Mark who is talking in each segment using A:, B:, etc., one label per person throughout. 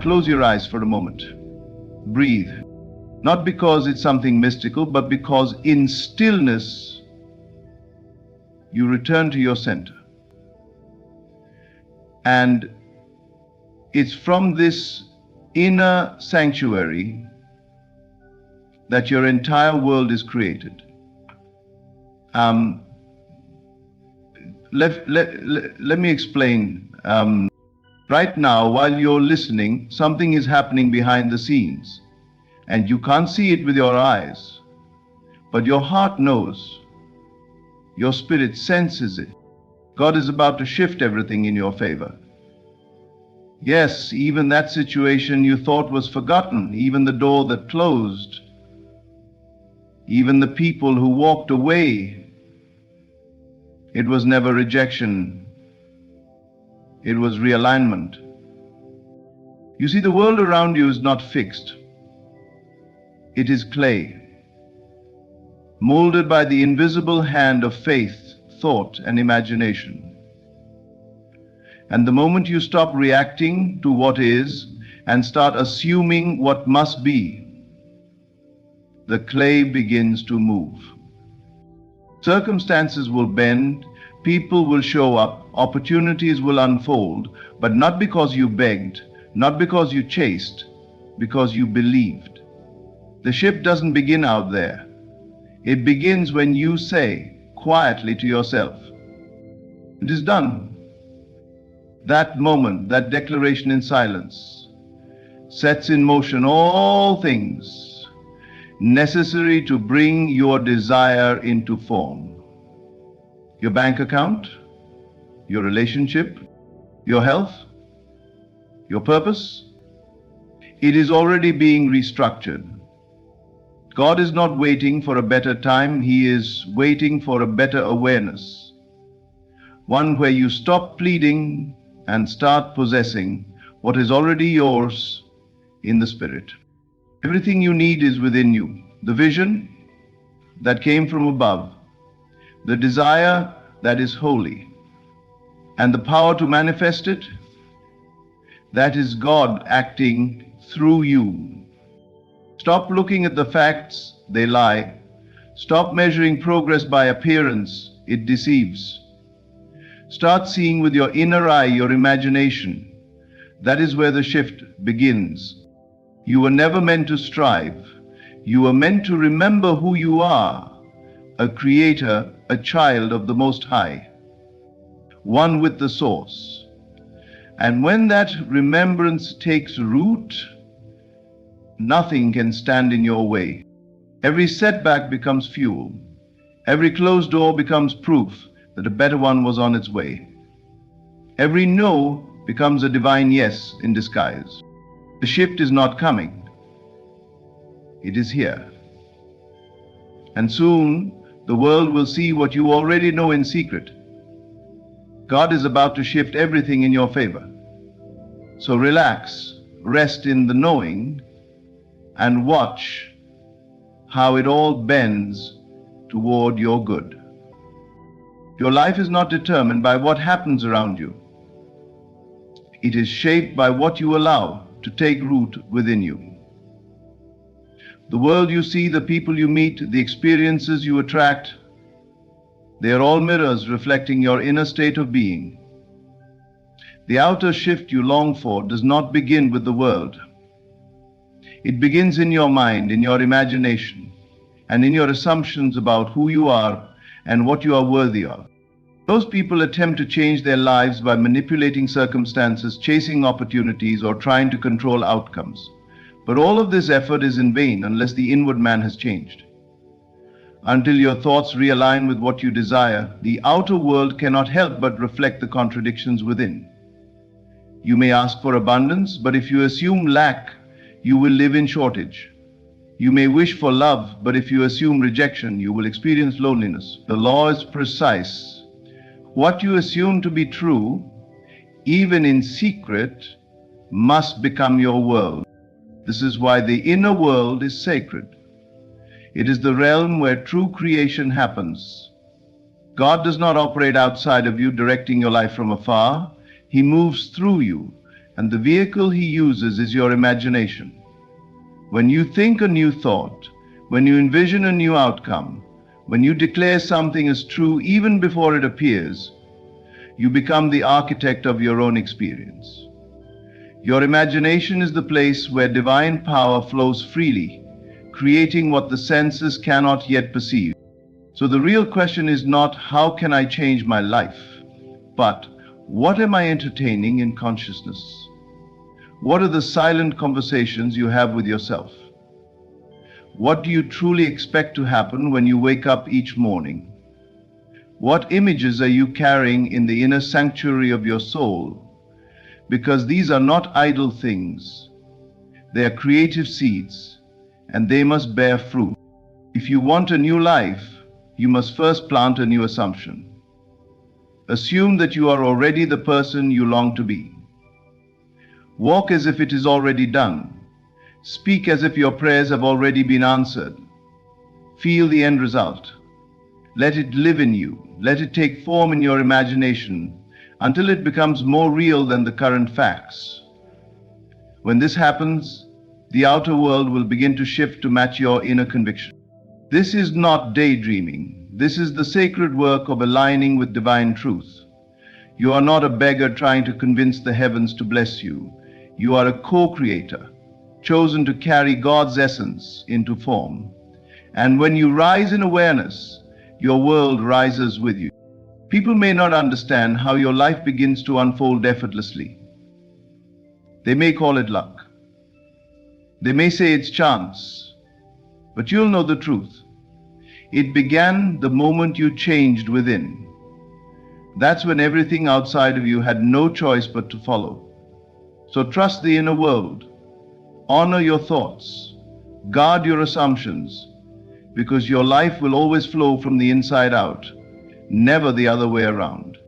A: Close your eyes for a moment. Breathe. Not because it's something mystical, but because in stillness, you return to your center. And it's from this inner sanctuary that your entire world is created. Let me explain. Right now, while you're listening, something is happening behind the scenes, and you can't see it with your eyes, but your heart knows. Your spirit senses it. God is about to shift everything in your favor. Yes, even that situation you thought was forgotten, even the door that closed, even the people who walked away, it was never rejection. It was realignment. You see, the world around you is not fixed. It is clay, molded by the invisible hand of faith, thought, and imagination. And the moment you stop reacting to what is and start assuming what must be, the clay begins to move. Circumstances will bend, people will show up, opportunities will unfold, but not because you begged, not because you chased, because you believed. The shift doesn't begin out there. It begins when you say quietly to yourself, "It is done." That moment, that declaration in silence, sets in motion all things necessary to bring your desire into form. Your bank account, your relationship, your health, your purpose, it is already being restructured. God is not waiting for a better time, He is waiting for a better awareness. One where you stop pleading and start possessing what is already yours in the Spirit. Everything you need is within you. The vision that came from above, the desire that is holy, and the power to manifest it, that is God acting through you. Stop looking at the facts, they lie. Stop measuring progress by appearance, it deceives. Start seeing with your inner eye, your imagination. That is where the shift begins. You were never meant to strive. You were meant to remember who you are, a creator, a child of the Most High, one with the Source. And when that remembrance takes root, nothing can stand in your way. Every setback becomes fuel. Every closed door becomes proof that a better one was on its way. Every no becomes a divine yes in disguise. The shift is not coming. It is here. And soon the world will see what you already know in secret. God is about to shift everything in your favor. So relax, rest in the knowing, and watch how it all bends toward your good. Your life is not determined by what happens around you. It is shaped by what you allow to take root within you. The world you see, the people you meet, the experiences you attract, they are all mirrors reflecting your inner state of being. The outer shift you long for does not begin with the world. It begins in your mind, in your imagination, and in your assumptions about who you are and what you are worthy of. Those people attempt to change their lives by manipulating circumstances, chasing opportunities, or trying to control outcomes. But all of this effort is in vain unless the inward man has changed. Until your thoughts realign with what you desire, the outer world cannot help but reflect the contradictions within. You may ask for abundance, but if you assume lack, you will live in shortage. You may wish for love, but if you assume rejection, you will experience loneliness. The law is precise. What you assume to be true, even in secret, must become your world. This is why the inner world is sacred. It is the realm where true creation happens. God does not operate outside of you, directing your life from afar. He moves through you, and the vehicle he uses is your imagination. When you think a new thought, when you envision a new outcome, when you declare something as true even before it appears, you become the architect of your own experience. Your imagination is the place where divine power flows freely, creating what the senses cannot yet perceive. So the real question is not how can I change my life, but what am I entertaining in consciousness? What are the silent conversations you have with yourself? What do you truly expect to happen when you wake up each morning? What images are you carrying in the inner sanctuary of your soul? Because these are not idle things. They are creative seeds, and they must bear fruit. If you want a new life, you must first plant a new assumption. Assume that you are already the person you long to be. Walk as if it is already done. Speak as if your prayers have already been answered. Feel the end result. Let it live in you. Let it take form in your imagination until it becomes more real than the current facts. When this happens, the outer world will begin to shift to match your inner conviction. This is not daydreaming. This is the sacred work of aligning with divine truth. You are not a beggar trying to convince the heavens to bless you. You are a co-creator, chosen to carry God's essence into form. And when you rise in awareness, your world rises with you. People may not understand how your life begins to unfold effortlessly. They may call it luck. They may say it's chance. But you'll know the truth. It began the moment you changed within. That's when everything outside of you had no choice but to follow. So trust the inner world. Honor your thoughts. Guard your assumptions, because your life will always flow from the inside out, never the other way around.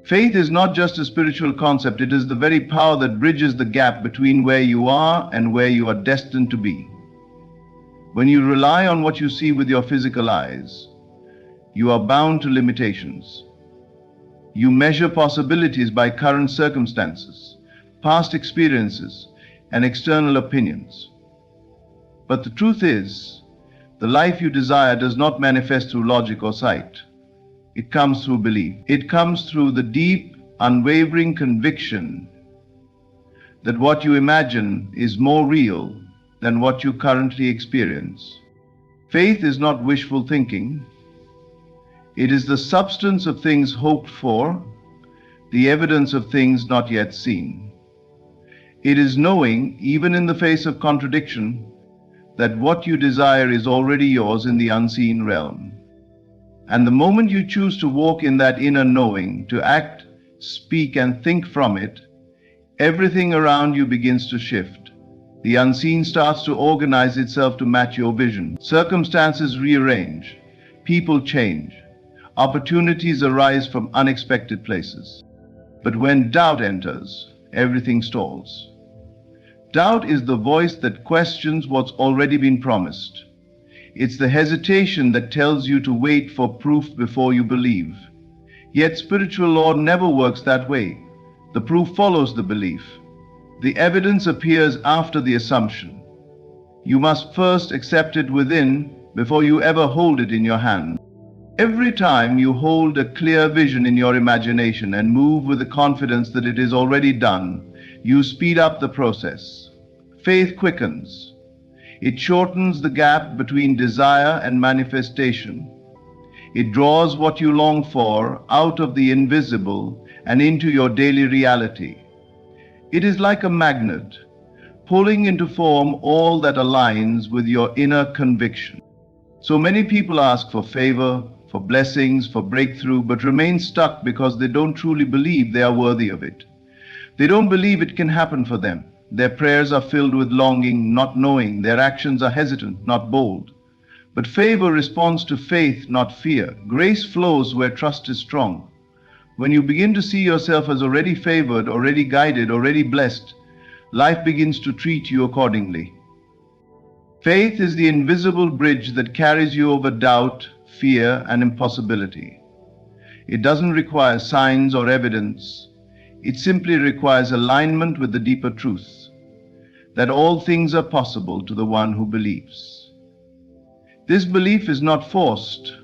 A: Faith is not just a spiritual concept, it is the very power that bridges the gap between where you are and where you are destined to be. When you rely on what you see with your physical eyes, you are bound to limitations. You measure possibilities by current circumstances, past experiences, and external opinions. But the truth is, the life you desire does not manifest through logic or sight. It comes through belief. It comes through the deep, unwavering conviction that what you imagine is more real than what you currently experience. Faith is not wishful thinking. It is the substance of things hoped for, the evidence of things not yet seen. It is knowing, even in the face of contradiction, that what you desire is already yours in the unseen realm. And the moment you choose to walk in that inner knowing, to act, speak, and think from it, everything around you begins to shift. The unseen starts to organize itself to match your vision. Circumstances rearrange. People change. Opportunities arise from unexpected places. But when doubt enters, everything stalls. Doubt is the voice that questions what's already been promised. It's the hesitation that tells you to wait for proof before you believe. Yet spiritual law never works that way. The proof follows the belief. The evidence appears after the assumption. You must first accept it within before you ever hold it in your hand. Every time you hold a clear vision in your imagination and move with the confidence that it is already done, you speed up the process. Faith quickens. It shortens the gap between desire and manifestation. It draws what you long for out of the invisible and into your daily reality. It is like a magnet, pulling into form all that aligns with your inner conviction. So many people ask for favor, for blessings, for breakthrough, but remain stuck because they don't truly believe they are worthy of it. They don't believe it can happen for them. Their prayers are filled with longing, not knowing. Their actions are hesitant, not bold. But favor responds to faith, not fear. Grace flows where trust is strong. When you begin to see yourself as already favored, already guided, already blessed, life begins to treat you accordingly. Faith is the invisible bridge that carries you over doubt, fear, and impossibility. It doesn't require signs or evidence. It simply requires alignment with the deeper truth that all things are possible to the one who believes. This belief is not forced,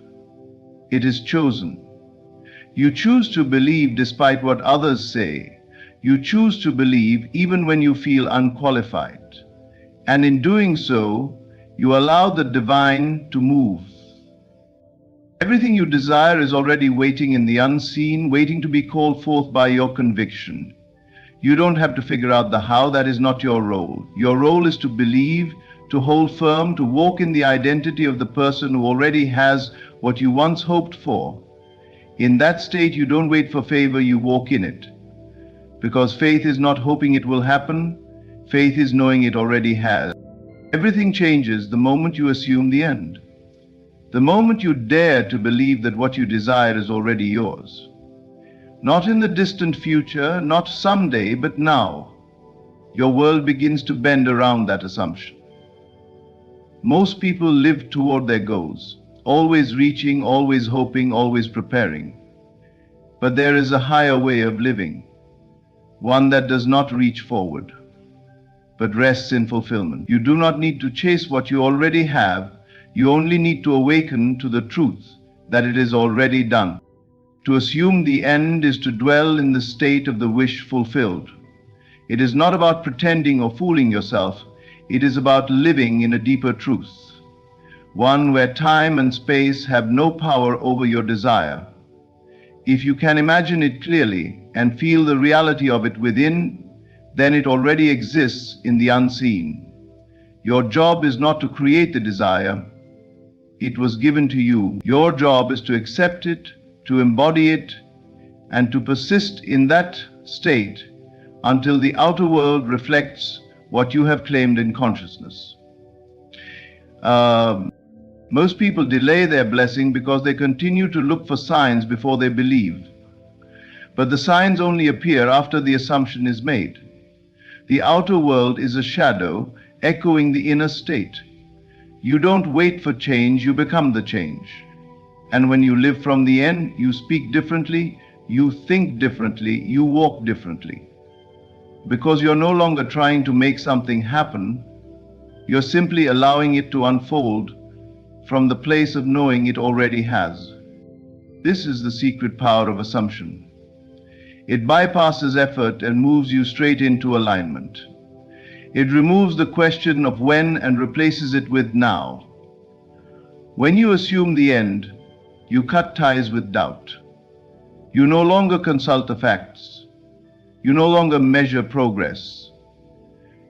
A: it is chosen. You choose to believe despite what others say. You choose to believe even when you feel unqualified. And in doing so, you allow the divine to move. Everything you desire is already waiting in the unseen, waiting to be called forth by your conviction. You don't have to figure out the how. That is not your role. Your role is to believe, to hold firm, to walk in the identity of the person who already has what you once hoped for. In that state, you don't wait for favor, you walk in it. Because faith is not hoping it will happen, faith is knowing it already has. Everything changes the moment you assume the end. The moment you dare to believe that what you desire is already yours. Not in the distant future, not someday, but now. Your world begins to bend around that assumption. Most people live toward their goals, always reaching, always hoping, always preparing. But there is a higher way of living, one that does not reach forward, but rests in fulfillment. You do not need to chase what you already have. You only need to awaken to the truth that it is already done. To assume the end is to dwell in the state of the wish fulfilled. It is not about pretending or fooling yourself. It is about living in a deeper truth, one where time and space have no power over your desire. If you can imagine it clearly and feel the reality of it within, then it already exists in the unseen. Your job is not to create the desire. It was given to you. Your job is to accept it, to embody it, and to persist in that state until the outer world reflects what you have claimed in consciousness. Most people delay their blessing because they continue to look for signs before they believe. But the signs only appear after the assumption is made. The outer world is a shadow echoing the inner state. You don't wait for change, you become the change. And when you live from the end, you speak differently, you think differently, you walk differently. Because you're no longer trying to make something happen, you're simply allowing it to unfold from the place of knowing it already has. This is the secret power of assumption. It bypasses effort and moves you straight into alignment. It removes the question of when and replaces it with now. When you assume the end, you cut ties with doubt. You no longer consult the facts. You no longer measure progress.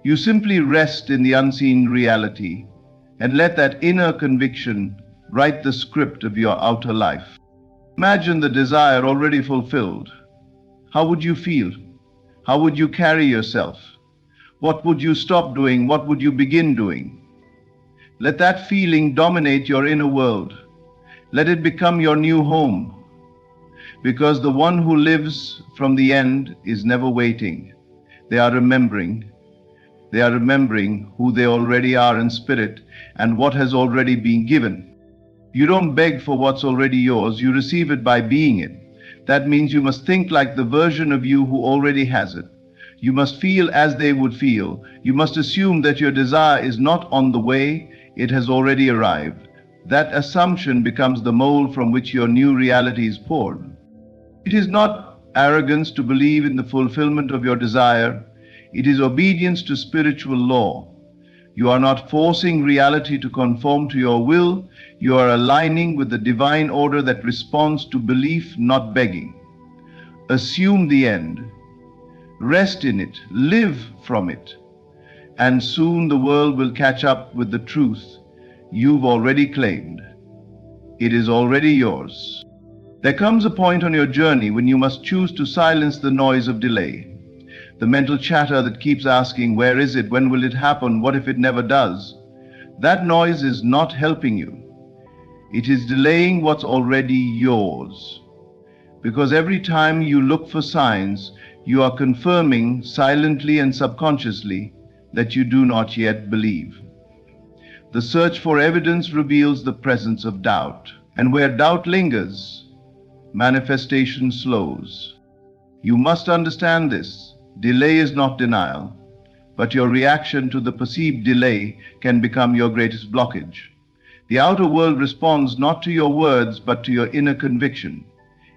A: You simply rest in the unseen reality and let that inner conviction write the script of your outer life. Imagine the desire already fulfilled. How would you feel? How would you carry yourself? What would you stop doing? What would you begin doing? Let that feeling dominate your inner world. Let it become your new home. Because the one who lives from the end is never waiting. They are remembering. They are remembering who they already are in spirit and what has already been given. You don't beg for what's already yours, you receive it by being it. That means you must think like the version of you who already has it. You must feel as they would feel. You must assume that your desire is not on the way, it has already arrived. That assumption becomes the mold from which your new reality is poured. It is not arrogance to believe in the fulfillment of your desire. It is obedience to spiritual law. You are not forcing reality to conform to your will. You are aligning with the divine order that responds to belief, not begging. Assume the end. Rest in it. Live from it. And soon the world will catch up with the truth you've already claimed. It is already yours. There comes a point on your journey when you must choose to silence the noise of delay. The mental chatter that keeps asking, where is it? When will it happen? What if it never does? That noise is not helping you. It is delaying what's already yours. Because every time you look for signs, you are confirming silently and subconsciously that you do not yet believe. The search for evidence reveals the presence of doubt. And where doubt lingers, manifestation slows. You must understand this. Delay is not denial, but your reaction to the perceived delay can become your greatest blockage. The outer world responds not to your words, but to your inner conviction.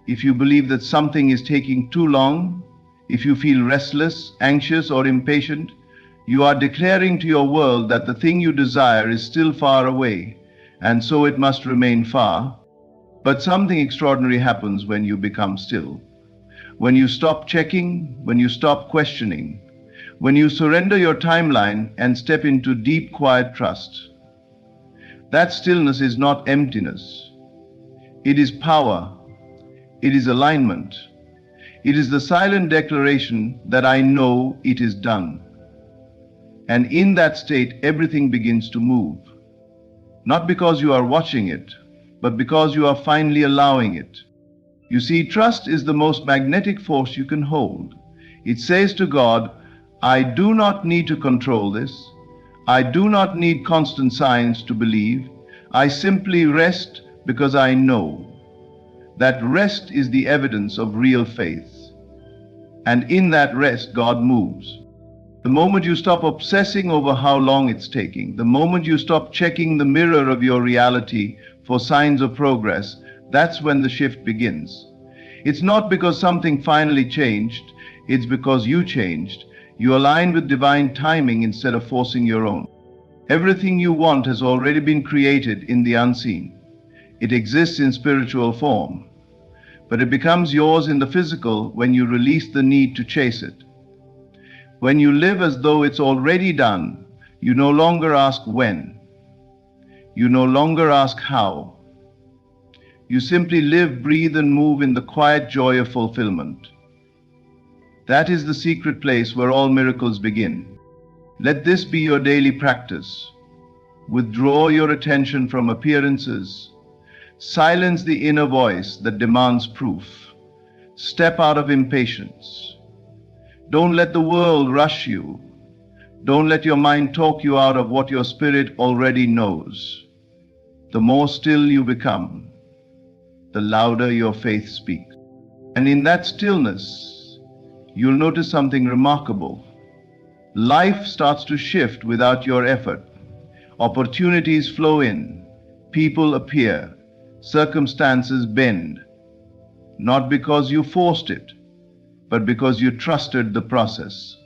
A: If you believe that something is taking too long, if you feel restless, anxious, or impatient, you are declaring to your world that the thing you desire is still far away, and so it must remain far. But something extraordinary happens when you become still. When you stop checking, when you stop questioning, when you surrender your timeline and step into deep, quiet trust. That stillness is not emptiness. It is power. It is alignment. It is the silent declaration that I know it is done. And in that state, everything begins to move. Not because you are watching it, but because you are finally allowing it. You see, trust is the most magnetic force you can hold. It says to God, I do not need to control this. I do not need constant signs to believe. I simply rest because I know. That rest is the evidence of real faith. And in that rest, God moves. The moment you stop obsessing over how long it's taking, the moment you stop checking the mirror of your reality for signs of progress, that's when the shift begins. It's not because something finally changed, it's because you changed. You align with divine timing instead of forcing your own. Everything you want has already been created in the unseen. It exists in spiritual form, but it becomes yours in the physical when you release the need to chase it. When you live as though it's already done, you no longer ask when. You no longer ask how. You simply live, breathe, and move in the quiet joy of fulfillment. That is the secret place where all miracles begin. Let this be your daily practice. Withdraw your attention from appearances. Silence the inner voice that demands proof. Step out of impatience. Don't let the world rush you. Don't let your mind talk you out of what your spirit already knows. The more still you become, the louder your faith speaks. And in that stillness, you'll notice something remarkable. Life starts to shift without your effort. Opportunities flow in, people appear, circumstances bend. Not because you forced it, but because you trusted the process.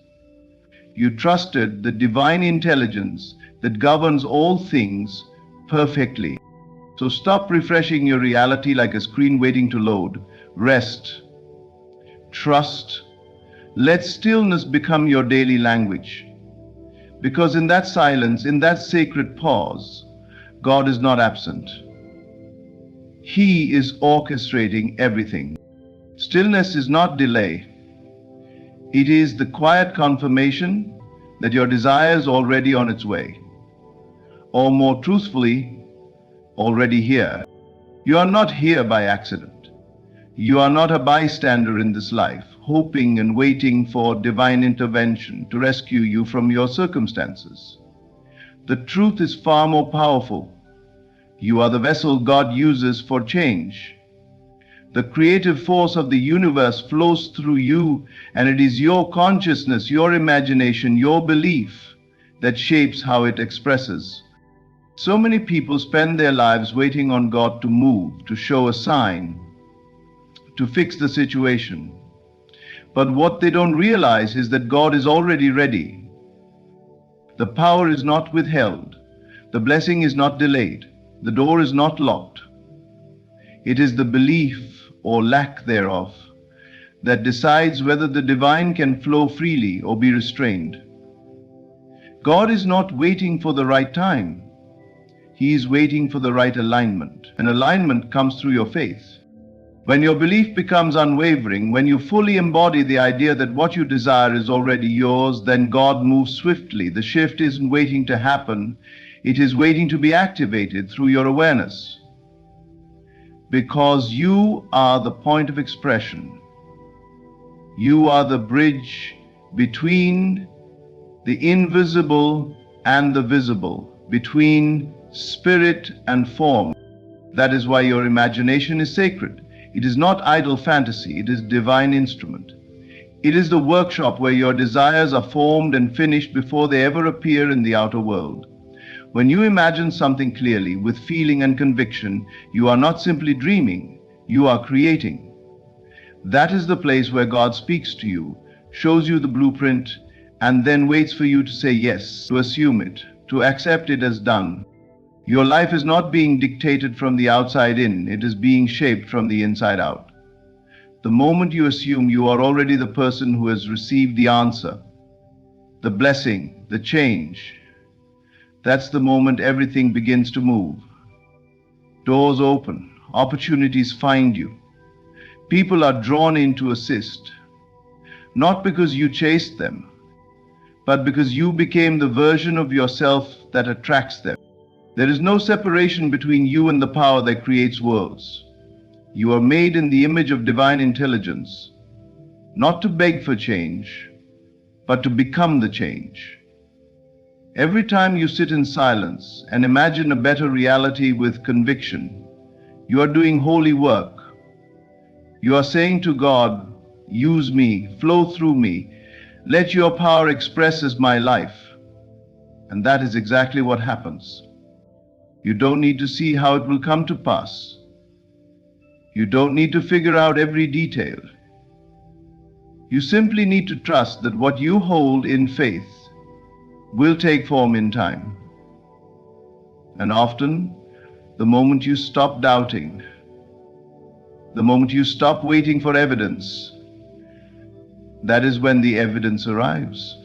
A: You trusted the divine intelligence that governs all things perfectly. So stop refreshing your reality like a screen waiting to load. Rest. Trust. Let stillness become your daily language. Because in that silence, in that sacred pause, God is not absent. He is orchestrating everything. Stillness is not delay. It is the quiet confirmation that your desire is already on its way. Or more truthfully, already here. You are not here by accident. You are not a bystander in this life, hoping and waiting for divine intervention to rescue you from your circumstances. The truth is far more powerful. You are the vessel God uses for change. The creative force of the universe flows through you, and it is your consciousness, your imagination, your belief that shapes how it expresses. So many people spend their lives waiting on God to move, to show a sign, to fix the situation. But what they don't realize is that God is already ready. The power is not withheld. The blessing is not delayed. The door is not locked. It is the belief, or lack thereof, that decides whether the divine can flow freely or be restrained. God is not waiting for the right time. He is waiting for the right alignment. And alignment comes through your faith. When your belief becomes unwavering, when you fully embody the idea that what you desire is already yours, then God moves swiftly. The shift isn't waiting to happen. It is waiting to be activated through your awareness. Because you are the point of expression. You are the bridge between the invisible and the visible, between spirit and form. That is why your imagination is sacred. It is not idle fantasy, it is divine instrument. It is the workshop where your desires are formed and finished before they ever appear in the outer world. When you imagine something clearly, with feeling and conviction, you are not simply dreaming, you are creating. That is the place where God speaks to you, shows you the blueprint, and then waits for you to say yes, to assume it, to accept it as done. Your life is not being dictated from the outside in, it is being shaped from the inside out. The moment you assume, you are already the person who has received the answer, the blessing, the change. That's the moment everything begins to move. Doors open, opportunities find you. People are drawn in to assist, not because you chased them, but because you became the version of yourself that attracts them. There is no separation between you and the power that creates worlds. You are made in the image of divine intelligence, not to beg for change, but to become the change. Every time you sit in silence and imagine a better reality with conviction, you are doing holy work. You are saying to God, use me, flow through me, let your power express as my life. And that is exactly what happens. You don't need to see how it will come to pass. You don't need to figure out every detail. You simply need to trust that what you hold in faith will take form in time. And often, the moment you stop doubting, the moment you stop waiting for evidence, that is when the evidence arrives.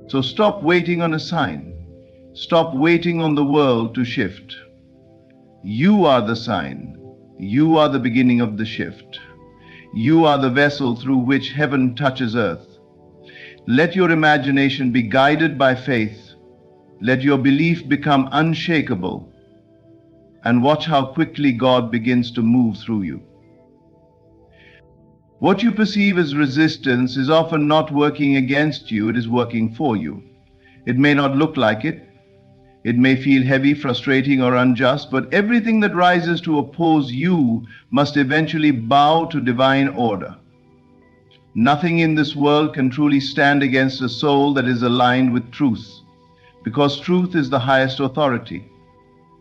A: So stop waiting on a sign. Stop waiting on the world to shift. You are the sign. You are the beginning of the shift. You are the vessel through which heaven touches earth. Let your imagination be guided by faith. Let your belief become unshakable. And watch how quickly God begins to move through you. What you perceive as resistance is often not working against you, it is working for you. It may not look like it. It may feel heavy, frustrating, or unjust, but everything that rises to oppose you must eventually bow to divine order. Nothing in this world can truly stand against a soul that is aligned with truth, because truth is the highest authority.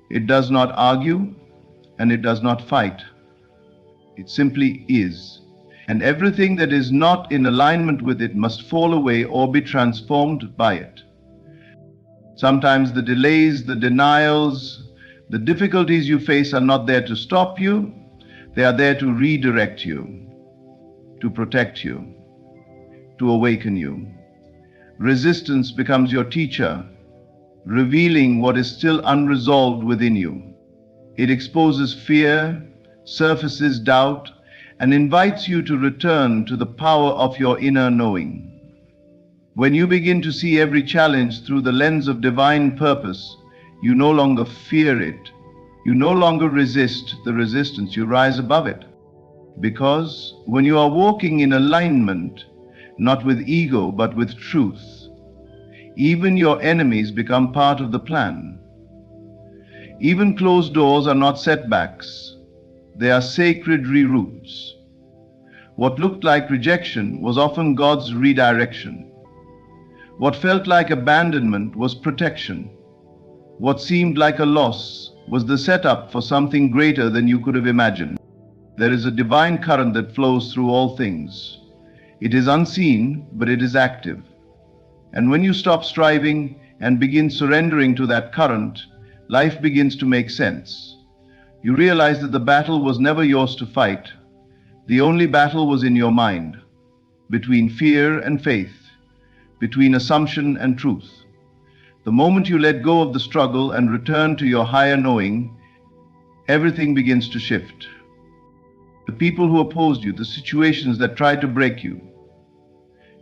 A: It does not argue, and it does not fight. It simply is. And everything that is not in alignment with it must fall away or be transformed by it. Sometimes the delays, the denials, the difficulties you face are not there to stop you. They are there to redirect you, to protect you, to awaken you. Resistance becomes your teacher, revealing what is still unresolved within you. It exposes fear, surfaces doubt, and invites you to return to the power of your inner knowing. When you begin to see every challenge through the lens of divine purpose, you no longer fear it. You no longer resist the resistance. You rise above it. Because when you are walking in alignment, not with ego, but with truth, even your enemies become part of the plan. Even closed doors are not setbacks. They are sacred reroutes. What looked like rejection was often God's redirection. What felt like abandonment was protection. What seemed like a loss was the setup for something greater than you could have imagined. There is a divine current that flows through all things. It is unseen, but it is active. And when you stop striving and begin surrendering to that current, life begins to make sense. You realize that the battle was never yours to fight. The only battle was in your mind, between fear and faith, between assumption and truth. The moment you let go of the struggle and return to your higher knowing, everything begins to shift. The people who opposed you, the situations that tried to break you,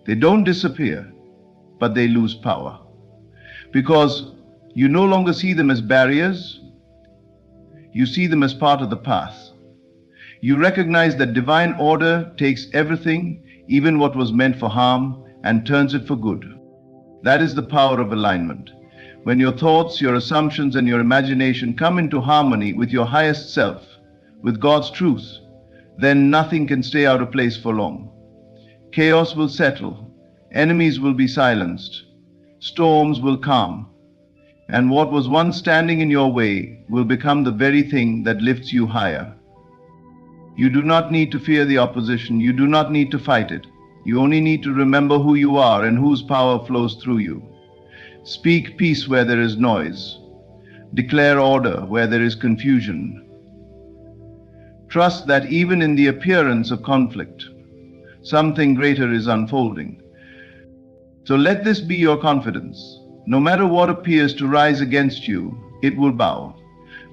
A: they don't disappear, but they lose power. Because you no longer see them as barriers, you see them as part of the path. You recognize that divine order takes everything, even what was meant for harm, and turns it for good. That is the power of alignment. When your thoughts, your assumptions, and your imagination come into harmony with your highest self, with God's truth, then nothing can stay out of place for long. Chaos will settle, enemies will be silenced, storms will calm, and what was once standing in your way will become the very thing that lifts you higher. You do not need to fear the opposition, you do not need to fight it. You only need to remember who you are and whose power flows through you. Speak peace where there is noise. Declare order where there is confusion. Trust that even in the appearance of conflict, something greater is unfolding. So let this be your confidence. No matter what appears to rise against you, it will bow.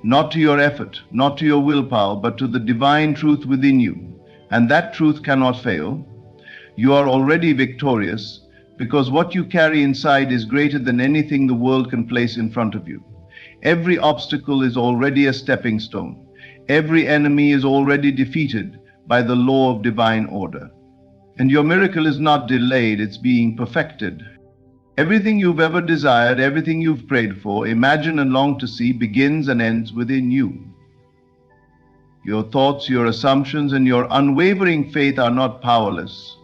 A: Not to your effort, not to your willpower, but to the divine truth within you. And that truth cannot fail. You are already victorious because what you carry inside is greater than anything the world can place in front of you. Every obstacle is already a stepping stone. Every enemy is already defeated by the law of divine order. And your miracle is not delayed, it's being perfected. Everything you've ever desired, everything you've prayed for, imagined and longed to see begins and ends within you. Your thoughts, your assumptions, and your unwavering faith are not powerless.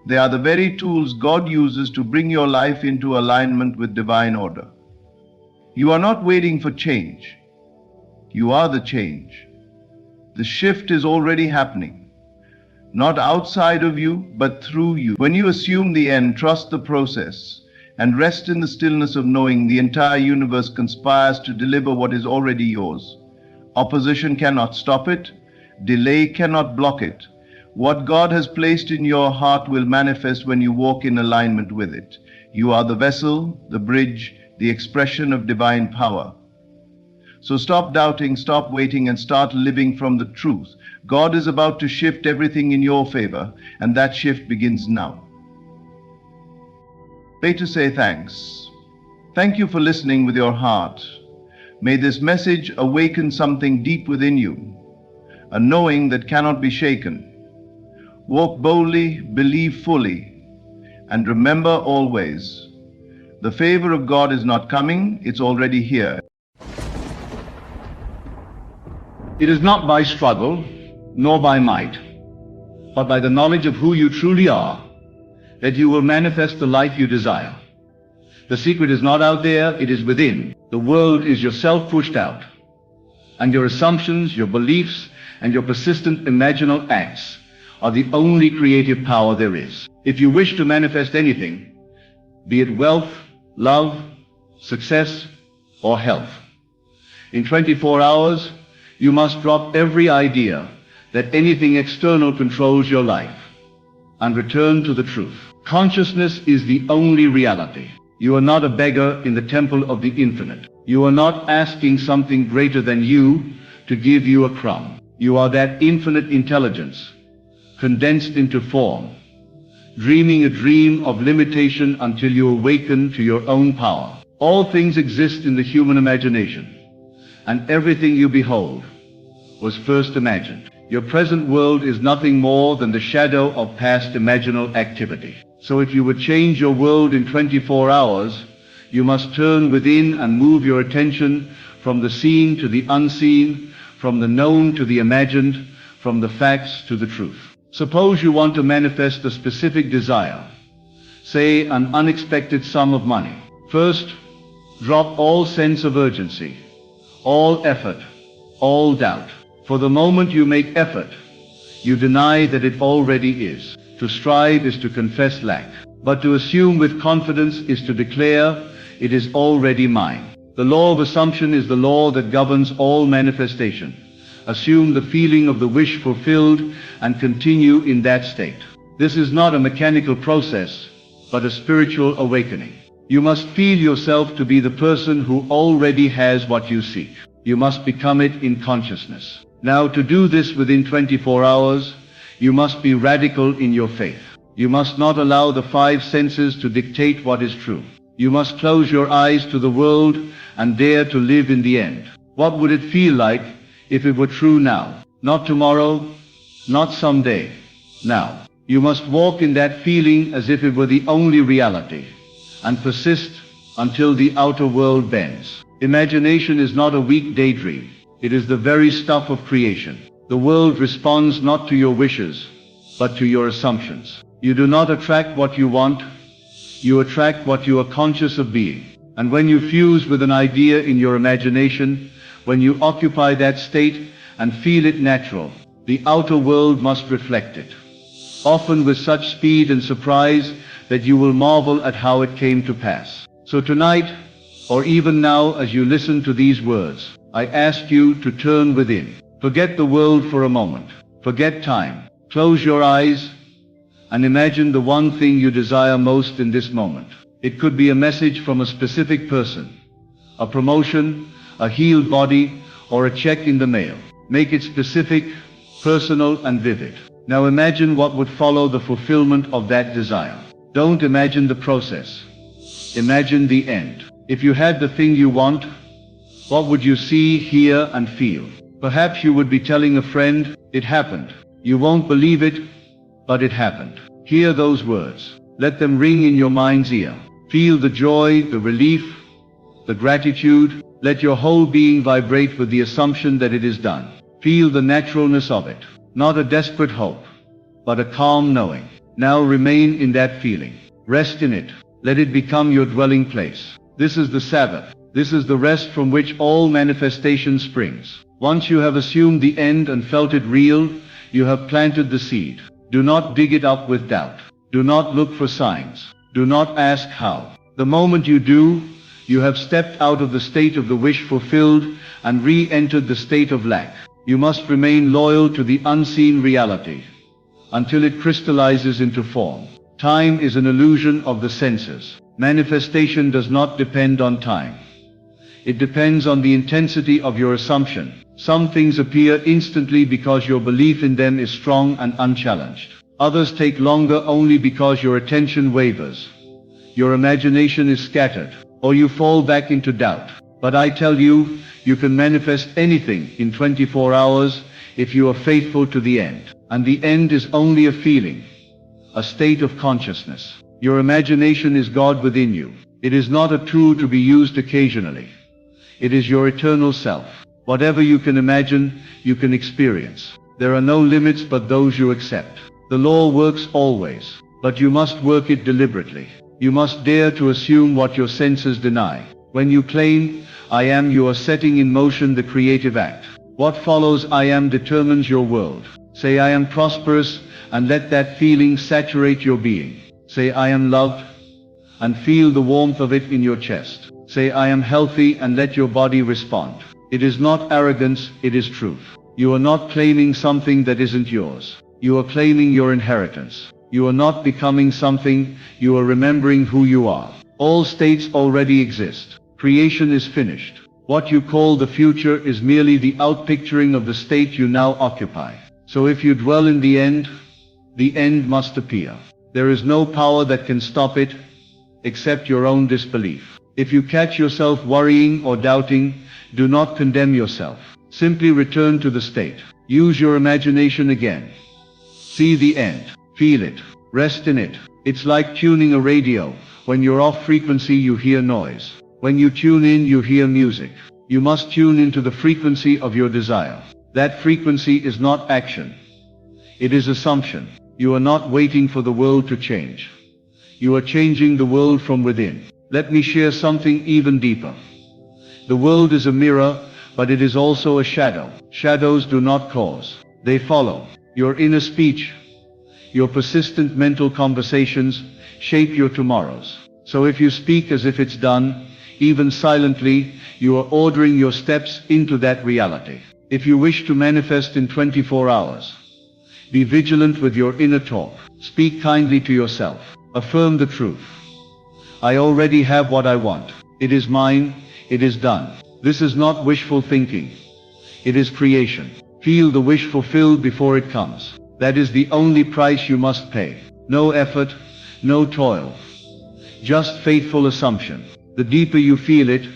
A: They are the very tools God uses to bring your life into alignment with divine order. You are not waiting for change. You are the change. The shift is already happening. Not outside of you, but through you. When you assume the end, trust the process, and rest in the stillness of knowing the entire universe conspires to deliver what is already yours. Opposition cannot stop it. Delay cannot block it. What God has placed in your heart will manifest when you walk in alignment with it. You are the vessel, the bridge, the expression of divine power. So stop doubting, stop waiting, and start living from the truth. God is about to shift everything in your favor, and that shift begins now. Pray to say thanks. Thank you for listening with your heart. May this message awaken something deep within you, a knowing that cannot be shaken. Walk boldly, believe fully, and remember always, the favor of God is not coming, it's already here.
B: It is not by struggle, nor by might, but by the knowledge of who you truly are, that you will manifest the life you desire. The secret is not out there, it is within. The world is yourself pushed out, and your assumptions, your beliefs, and your persistent imaginal acts are the only creative power there is. If you wish to manifest anything, be it wealth, love, success, or health, in 24 hours, you must drop every idea that anything external controls your life and return to the truth. Consciousness is the only reality. You are not a beggar in the temple of the infinite. You are not asking something greater than you to give you a crumb. You are that infinite intelligence, condensed into form, dreaming a dream of limitation until you awaken to your own power. All things exist in the human imagination, and everything you behold was first imagined. Your present world is nothing more than the shadow of past imaginal activity. So if you would change your world in 24 hours, you must turn within and move your attention from the seen to the unseen, from the known to the imagined, from the facts to the truth. Suppose you want to manifest a specific desire, say an unexpected sum of money. First, drop all sense of urgency, all effort, all doubt. For the moment you make effort, you deny that it already is. To strive is to confess lack, but to assume with confidence is to declare it is already mine. The law of assumption is the law that governs all manifestation. Assume the feeling of the wish fulfilled and continue in that state. This is not a mechanical process, but a spiritual awakening. You must feel yourself to be the person who already has what you seek. You must become it in consciousness. Now, to do this within 24 hours, you must be radical in your faith. You must not allow the five senses to dictate what is true. You must close your eyes to the world and dare to live in the end. What would it feel like if it were true now? Not tomorrow, not someday, now. You must walk in that feeling as if it were the only reality, and persist until the outer world bends. Imagination is not a weak daydream. It is the very stuff of creation. The world responds not to your wishes, but to your assumptions. You do not attract what you want, you attract what you are conscious of being. And when you fuse with an idea in your imagination, when you occupy that state and feel it natural, the outer world must reflect it. Often with such speed and surprise that you will marvel at how it came to pass. So tonight, or even now as you listen to these words, I ask you to turn within. Forget the world for a moment. Forget time. Close your eyes and imagine the one thing you desire most in this moment. It could be a message from a specific person, a promotion, a healed body, or a check in the mail. Make it specific, personal, and vivid. Now imagine what would follow the fulfillment of that desire. Don't imagine the process. Imagine the end. If you had the thing you want, what would you see, hear, and feel? Perhaps you would be telling a friend, it happened. You won't believe it, but it happened. Hear those words. Let them ring in your mind's ear. Feel the joy, the relief, the gratitude. Let your whole being vibrate with the assumption that it is done. Feel the naturalness of it. Not a desperate hope, but a calm knowing. Now remain in that feeling. Rest in it. Let it become your dwelling place. This is the Sabbath. This is the rest from which all manifestation springs. Once you have assumed the end and felt it real, you have planted the seed. Do not dig it up with doubt. Do not look for signs. Do not ask how. The moment you do, you have stepped out of the state of the wish fulfilled and re-entered the state of lack. You must remain loyal to the unseen reality until it crystallizes into form. Time is an illusion of the senses. Manifestation does not depend on time. It depends on the intensity of your assumption. Some things appear instantly because your belief in them is strong and unchallenged. Others take longer only because your attention wavers. Your imagination is scattered, or you fall back into doubt. But I tell you, you can manifest anything in 24 hours if you are faithful to the end. And the end is only a feeling, a state of consciousness. Your imagination is God within you. It is not a tool to be used occasionally. It is your eternal self. Whatever you can imagine, you can experience. There are no limits but those you accept. The law works always, but you must work it deliberately. You must dare to assume what your senses deny. When you claim, I am, you are setting in motion the creative act. What follows I am determines your world. Say I am prosperous, and let that feeling saturate your being. Say I am loved, and feel the warmth of it in your chest. Say I am healthy, and let your body respond. It is not arrogance, it is truth. You are not claiming something that isn't yours. You are claiming your inheritance. You are not becoming something, you are remembering who you are. All states already exist. Creation is finished. What you call the future is merely the outpicturing of the state you now occupy. So if you dwell in the end must appear. There is no power that can stop it, except your own disbelief. If you catch yourself worrying or doubting, do not condemn yourself. Simply return to the state. Use your imagination again. See the end. Feel it. Rest in it. It's like tuning a radio. When you're off frequency, you hear noise. When you tune in, you hear music. You must tune into the frequency of your desire. That frequency is not action. It is assumption. You are not waiting for the world to change. You are changing the world from within. Let me share something even deeper. The world is a mirror, but it is also a shadow. Shadows do not cause. They follow. Your inner speech, your persistent mental conversations shape your tomorrows. So if you speak as if it's done, even silently, you are ordering your steps into that reality. If you wish to manifest in 24 hours, be vigilant with your inner talk. Speak kindly to yourself. Affirm the truth. I already have what I want. It is mine. It is done. This is not wishful thinking. It is creation. Feel the wish fulfilled before it comes. That is the only price you must pay. No effort, no toil. Just faithful assumption. The deeper you feel it,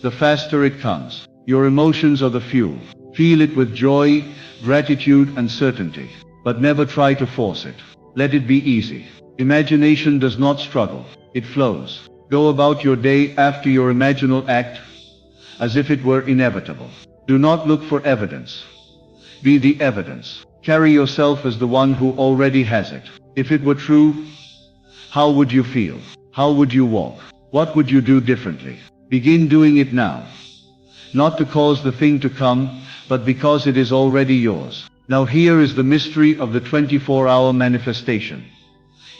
B: the faster it comes. Your emotions are the fuel. Feel it with joy, gratitude, and certainty. But never try to force it. Let it be easy. Imagination does not struggle. It flows. Go about your day after your imaginal act as if it were inevitable. Do not look for evidence. Be the evidence. Carry yourself as the one who already has it. If it were true, how would you feel? How would you walk? What would you do differently? Begin doing it now. Not to cause the thing to come, but because it is already yours. Now here is the mystery of the 24-hour manifestation.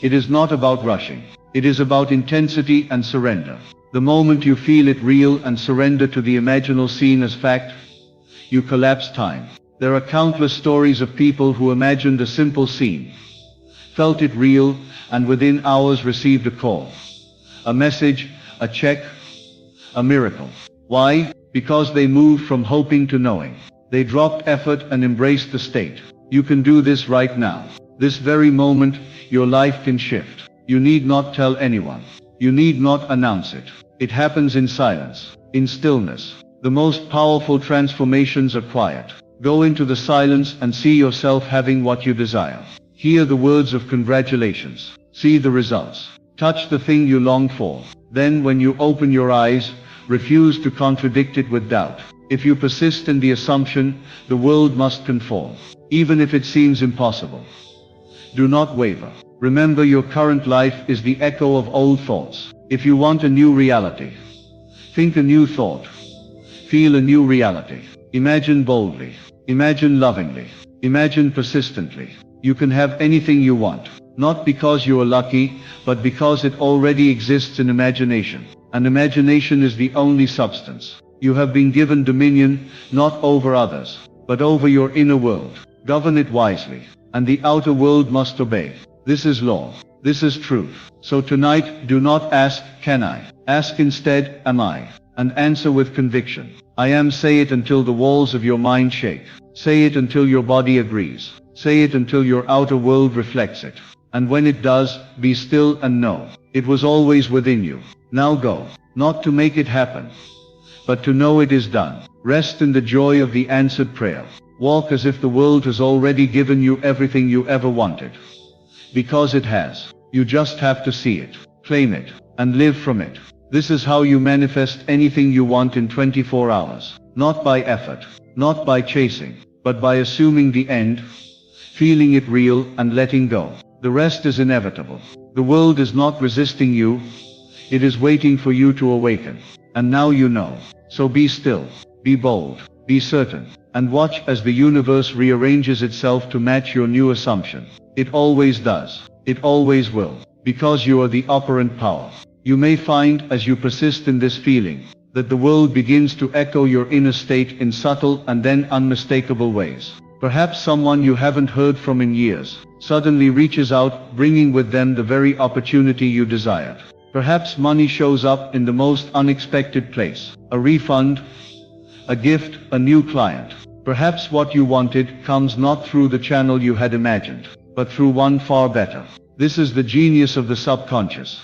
B: It is not about rushing. It is about intensity and surrender. The moment you feel it real and surrender to the imaginal scene as fact, you collapse time. There are countless stories of people who imagined a simple scene, felt it real, and within hours received a call, a message, a check, a miracle. Why? Because they moved from hoping to knowing. They dropped effort and embraced the state. You can do this right now. This very moment, your life can shift. You need not tell anyone. You need not announce it. It happens in silence, in stillness. The most powerful transformations are quiet. Go into the silence and see yourself having what you desire. Hear the words of congratulations. See the results. Touch the thing you long for. Then when you open your eyes, refuse to contradict it with doubt. If you persist in the assumption, the world must conform, even if it seems impossible. Do not waver. Remember, your current life is the echo of old thoughts. If you want a new reality, think a new thought. Feel a new reality. Imagine boldly. Imagine lovingly. Imagine persistently. You can have anything you want, not because you are lucky, but because it already exists in imagination. And imagination is the only substance. You have been given dominion, not over others, but over your inner world. Govern it wisely, and the outer world must obey. This is law. This is truth. So tonight, do not ask, can I? Ask instead, am I? And answer with conviction. I am. Say it until the walls of your mind shake. Say it until your body agrees. Say it until your outer world reflects it. And when it does, be still and know. It was always within you. Now go. Not to make it happen, but to know it is done. Rest in the joy of the answered prayer. Walk as if the world has already given you everything you ever wanted. Because it has. You just have to see it, claim it, and live from it. This is how you manifest anything you want in 24 hours. Not by effort, not by chasing, but by assuming the end, feeling it real, and letting go. The rest is inevitable. The world is not resisting you. It is waiting for you to awaken. And now you know. So be still, be bold, be certain, and watch as the universe rearranges itself to match your new assumption. It always does. It always will. Because you are the operant power. You may find, as you persist in this feeling, that the world begins to echo your inner state in subtle and then unmistakable ways. Perhaps someone you haven't heard from in years suddenly reaches out, bringing with them the very opportunity you desired. Perhaps money shows up in the most unexpected place. A refund, a gift, a new client. Perhaps what you wanted comes not through the channel you had imagined, but through one far better. This is the genius of the subconscious.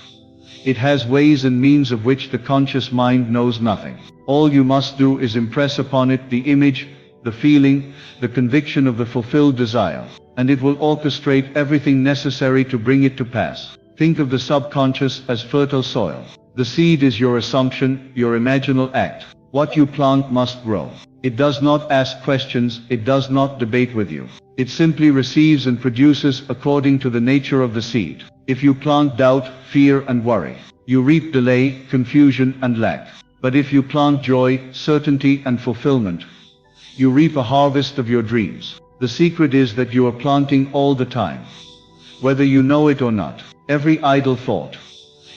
B: It has ways and means of which the conscious mind knows nothing. All you must do is impress upon it the image, the feeling, the conviction of the fulfilled desire, and it will orchestrate everything necessary to bring it to pass. Think of the subconscious as fertile soil. The seed is your assumption, your imaginal act. What you plant must grow. It does not ask questions, it does not debate with you. It simply receives and produces according to the nature of the seed. If you plant doubt, fear and worry, you reap delay, confusion and lack. But if you plant joy, certainty and fulfillment, you reap a harvest of your dreams. The secret is that you are planting all the time, whether you know it or not. Every idle thought,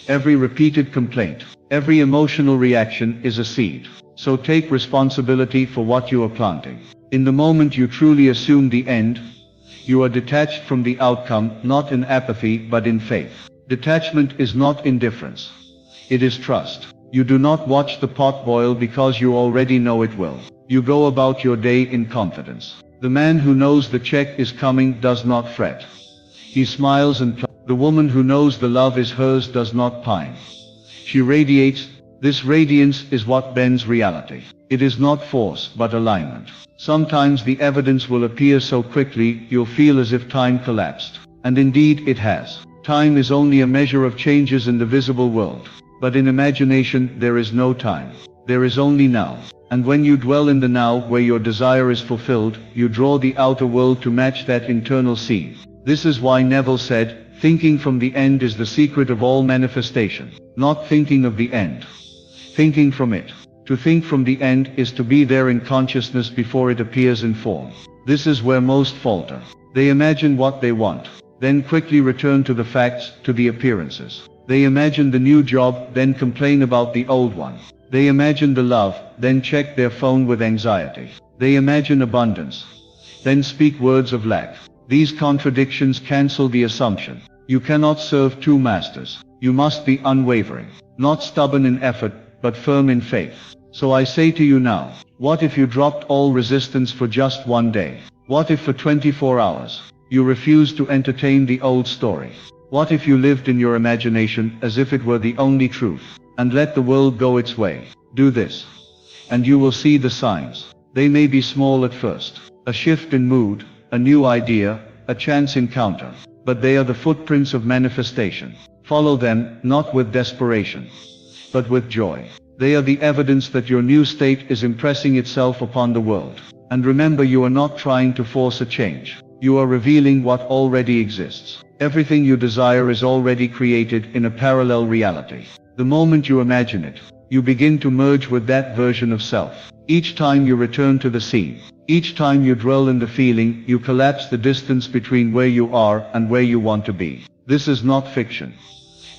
B: every repeated complaint, every emotional reaction is a seed. So take responsibility for what you are planting. In the moment you truly assume the end, you are detached from the outcome, not in apathy but in faith. Detachment is not indifference. It is trust. You do not watch the pot boil because you already know it will. You go about your day in confidence. The man who knows the check is coming does not fret. He smiles and the woman who knows the love is hers does not pine. She radiates. This radiance is what bends reality. It is not force, but alignment. Sometimes the evidence will appear so quickly, you'll feel as if time collapsed. And indeed it has. Time is only a measure of changes in the visible world. But in imagination, there is no time. There is only now. And when you dwell in the now, where your desire is fulfilled, you draw the outer world to match that internal scene. This is why Neville said, Thinking from the end is the secret of all manifestation. Not thinking of the end. Thinking from it. To think from the end is to be there in consciousness before it appears in form. This is where most falter. They imagine what they want, then quickly return to the facts, to the appearances. They imagine the new job, then complain about the old one. They imagine the love, then check their phone with anxiety. They imagine abundance, then speak words of lack. These contradictions cancel the assumption. You cannot serve two masters. You must be unwavering, not stubborn in effort, but firm in faith. So I say to you now, what if you dropped all resistance for just one day? What if for 24 hours, you refused to entertain the old story? What if you lived in your imagination as if it were the only truth, and let the world go its way? Do this, and you will see the signs. They may be small at first. A shift in mood, a new idea, a chance encounter. But they are the footprints of manifestation. Follow them, not with desperation, but with joy. They are the evidence that your new state is impressing itself upon the world. And remember, you are not trying to force a change. You are revealing what already exists. Everything you desire is already created in a parallel reality. The moment you imagine it, you begin to merge with that version of self. Each time you return to the scene, each time you dwell in the feeling, you collapse the distance between where you are and where you want to be. This is not fiction.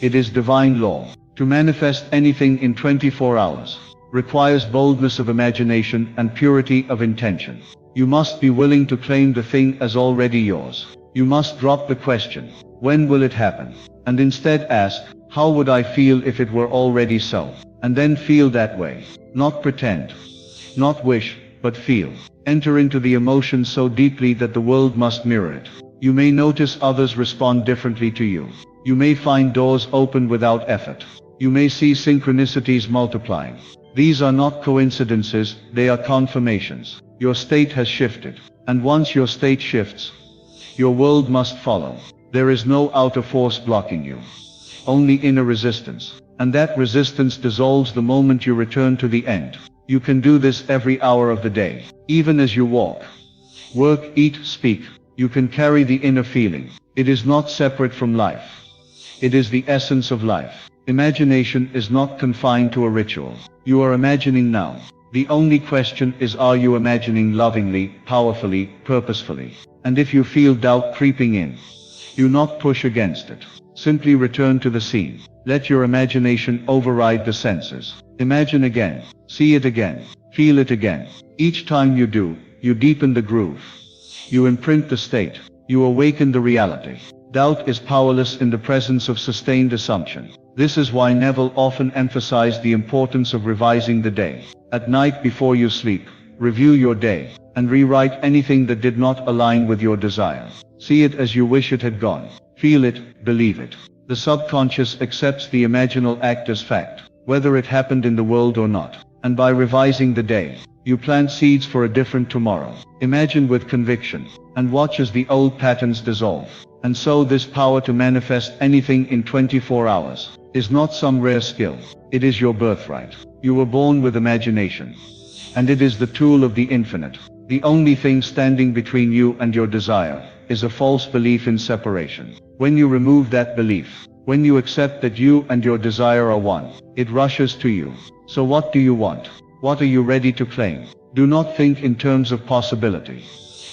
B: It is divine law. To manifest anything in 24 hours requires boldness of imagination and purity of intention. You must be willing to claim the thing as already yours. You must drop the question, when will it happen? And instead ask, how would I feel if it were already so? And then feel that way. Not pretend. Not wish, but feel. Enter into the emotion so deeply that the world must mirror it. You may notice others respond differently to you. You may find doors open without effort. You may see synchronicities multiplying. These are not coincidences, they are confirmations. Your state has shifted. And once your state shifts, your world must follow. There is no outer force blocking you. Only inner resistance. And that resistance dissolves the moment you return to the end. You can do this every hour of the day. Even as you walk, work, eat, speak. You can carry the inner feeling. It is not separate from life. It is the essence of life. Imagination is not confined to a ritual. You are imagining now. The only question is, are you imagining lovingly, powerfully, purposefully? And if you feel doubt creeping in, do not push against it. Simply return to the scene. Let your imagination override the senses. Imagine again. See it again. Feel it again. Each time you do, you deepen the groove. You imprint the state. You awaken the reality. Doubt is powerless in the presence of sustained assumption. This is why Neville often emphasized the importance of revising the day. At night before you sleep, review your day, and rewrite anything that did not align with your desire. See it as you wish it had gone. Feel it, believe it. The subconscious accepts the imaginal act as fact, whether it happened in the world or not. And by revising the day, you plant seeds for a different tomorrow. Imagine with conviction, and watch as the old patterns dissolve. And so this power to manifest anything in 24 hours is not some rare skill. It is your birthright. You were born with imagination. And it is the tool of the infinite. The only thing standing between you and your desire is a false belief in separation. When you remove that belief, when you accept that you and your desire are one, it rushes to you. So what do you want? What are you ready to claim? Do not think in terms of possibility.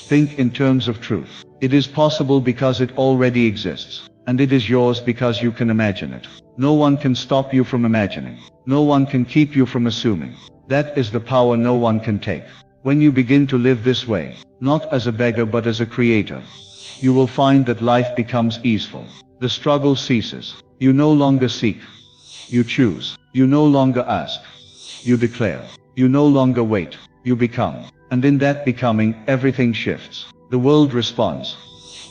B: Think in terms of truth. It is possible because it already exists. And it is yours because you can imagine it. No one can stop you from imagining. No one can keep you from assuming. That is the power no one can take. When you begin to live this way, not as a beggar but as a creator, you will find that life becomes easeful. The struggle ceases. You no longer seek. You choose. You no longer ask. You declare. You no longer wait. You become. And in that becoming, everything shifts. The world responds.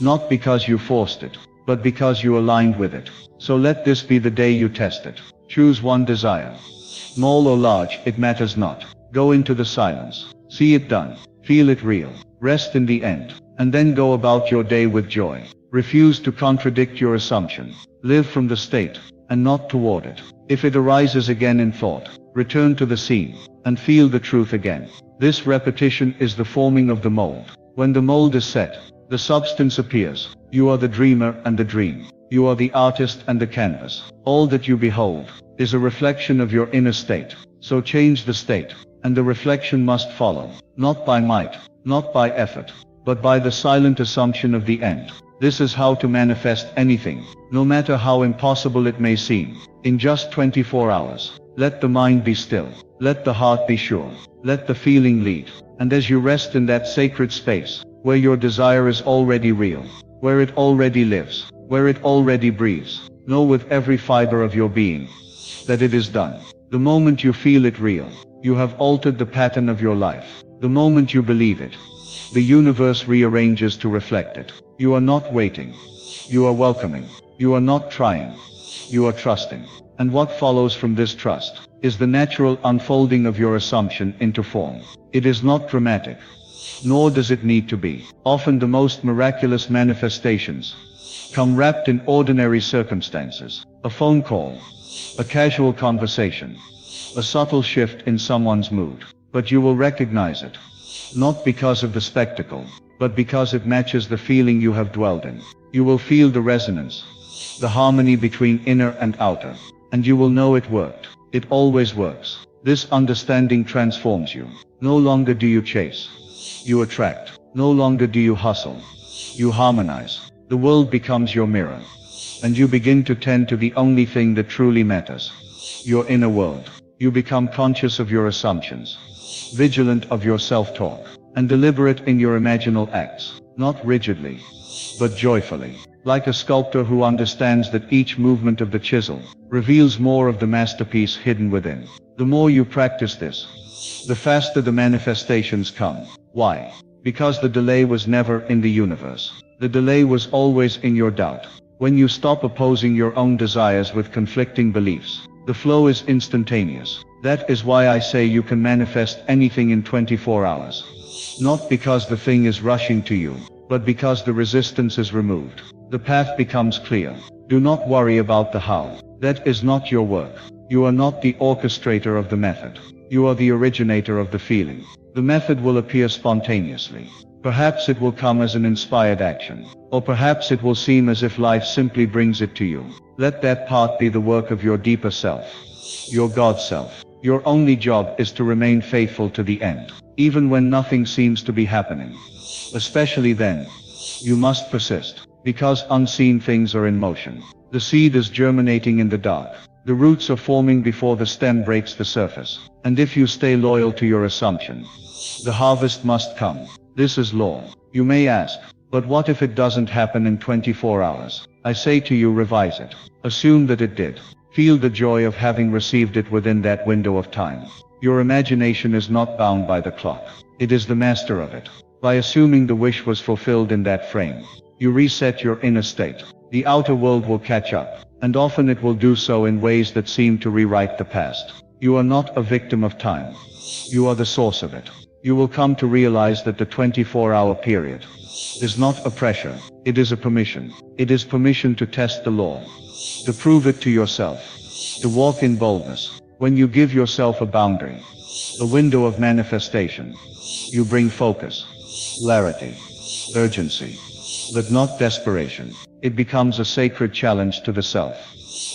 B: Not because you forced it, but because you aligned with it. So let this be the day you test it. Choose one desire. Small or large, it matters not. Go into the silence. See it done. Feel it real. Rest in the end. And then go about your day with joy. Refuse to contradict your assumption. Live from the state, and not toward it. If it arises again in thought, return to the scene, and feel the truth again. This repetition is the forming of the mold. When the mold is set, the substance appears. You are the dreamer and the dream. You are the artist and the canvas. All that you behold is a reflection of your inner state. So change the state, and the reflection must follow, not by might, not by effort, but by the silent assumption of the end. This is how to manifest anything, no matter how impossible it may seem. In just 24 hours, let the mind be still, let the heart be sure, let the feeling lead. And as you rest in that sacred space, where your desire is already real, where it already lives, where it already breathes, know with every fiber of your being that it is done. The moment you feel it real, you have altered the pattern of your life. The moment you believe it, the universe rearranges to reflect it. You are not waiting. You are welcoming. You are not trying. You are trusting. And what follows from this trust is the natural unfolding of your assumption into form. It is not dramatic, nor does it need to be. Often the most miraculous manifestations come wrapped in ordinary circumstances. A phone call, a casual conversation, a subtle shift in someone's mood. But you will recognize it, not because of the spectacle, but because it matches the feeling you have dwelled in. You will feel the resonance, the harmony between inner and outer, and you will know it worked. It always works. This understanding transforms you. No longer do you chase, you attract. No longer do you hustle, you harmonize. The world becomes your mirror, and you begin to tend to the only thing that truly matters, your inner world. You become conscious of your assumptions, vigilant of your self-talk, and deliberate in your imaginal acts, not rigidly, but joyfully. Like a sculptor who understands that each movement of the chisel reveals more of the masterpiece hidden within. The more you practice this, the faster the manifestations come. Why? Because the delay was never in the universe. The delay was always in your doubt. When you stop opposing your own desires with conflicting beliefs, the flow is instantaneous. That is why I say you can manifest anything in 24 hours. Not because the thing is rushing to you, but because the resistance is removed. The path becomes clear. Do not worry about the how. That is not your work. You are not the orchestrator of the method. You are the originator of the feeling. The method will appear spontaneously. Perhaps it will come as an inspired action, or perhaps it will seem as if life simply brings it to you. Let that part be the work of your deeper self, your God self. Your only job is to remain faithful to the end, even when nothing seems to be happening. Especially then, you must persist, because unseen things are in motion. The seed is germinating in the dark. The roots are forming before the stem breaks the surface. And if you stay loyal to your assumption, the harvest must come. This is law. You may ask, but what if it doesn't happen in 24 hours? I say to you, revise it. Assume that it did. Feel the joy of having received it within that window of time. Your imagination is not bound by the clock. It is the master of it. By assuming the wish was fulfilled in that frame, you reset your inner state. The outer world will catch up, and often it will do so in ways that seem to rewrite the past. You are not a victim of time. You are the source of it. You will come to realize that the 24-hour period is not a pressure. It is a permission. It is permission to test the law, to prove it to yourself, to walk in boldness. When you give yourself a boundary, a window of manifestation, you bring focus, clarity, urgency, but not desperation. It becomes a sacred challenge to the self,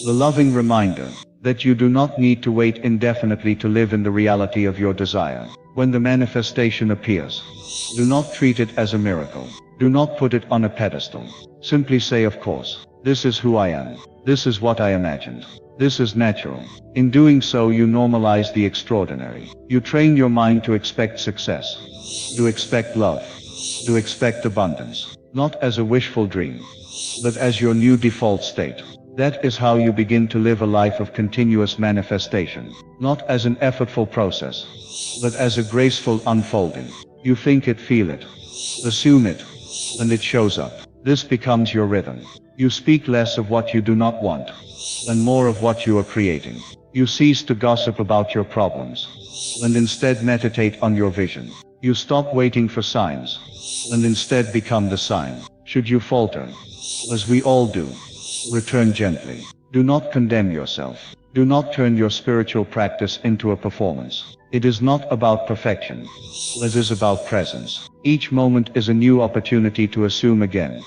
B: the loving reminder that you do not need to wait indefinitely to live in the reality of your desire. When the manifestation appears, do not treat it as a miracle. Do not put it on a pedestal. Simply say, of course, this is who I am. This is what I imagined. This is natural. In doing so, you normalize the extraordinary. You train your mind to expect success, to expect love, to expect abundance, not as a wishful dream, but as your new default state. That is how you begin to live a life of continuous manifestation, not as an effortful process, but as a graceful unfolding. You think it, feel it, assume it, and it shows up. This becomes your rhythm. You speak less of what you do not want, and more of what you are creating. You cease to gossip about your problems, and instead meditate on your vision. You stop waiting for signs, and instead become the sign. Should you falter, as we all do, return gently. Do not condemn yourself. Do not turn your spiritual practice into a performance. It is not about perfection. It is about presence. Each moment is a new opportunity to assume again,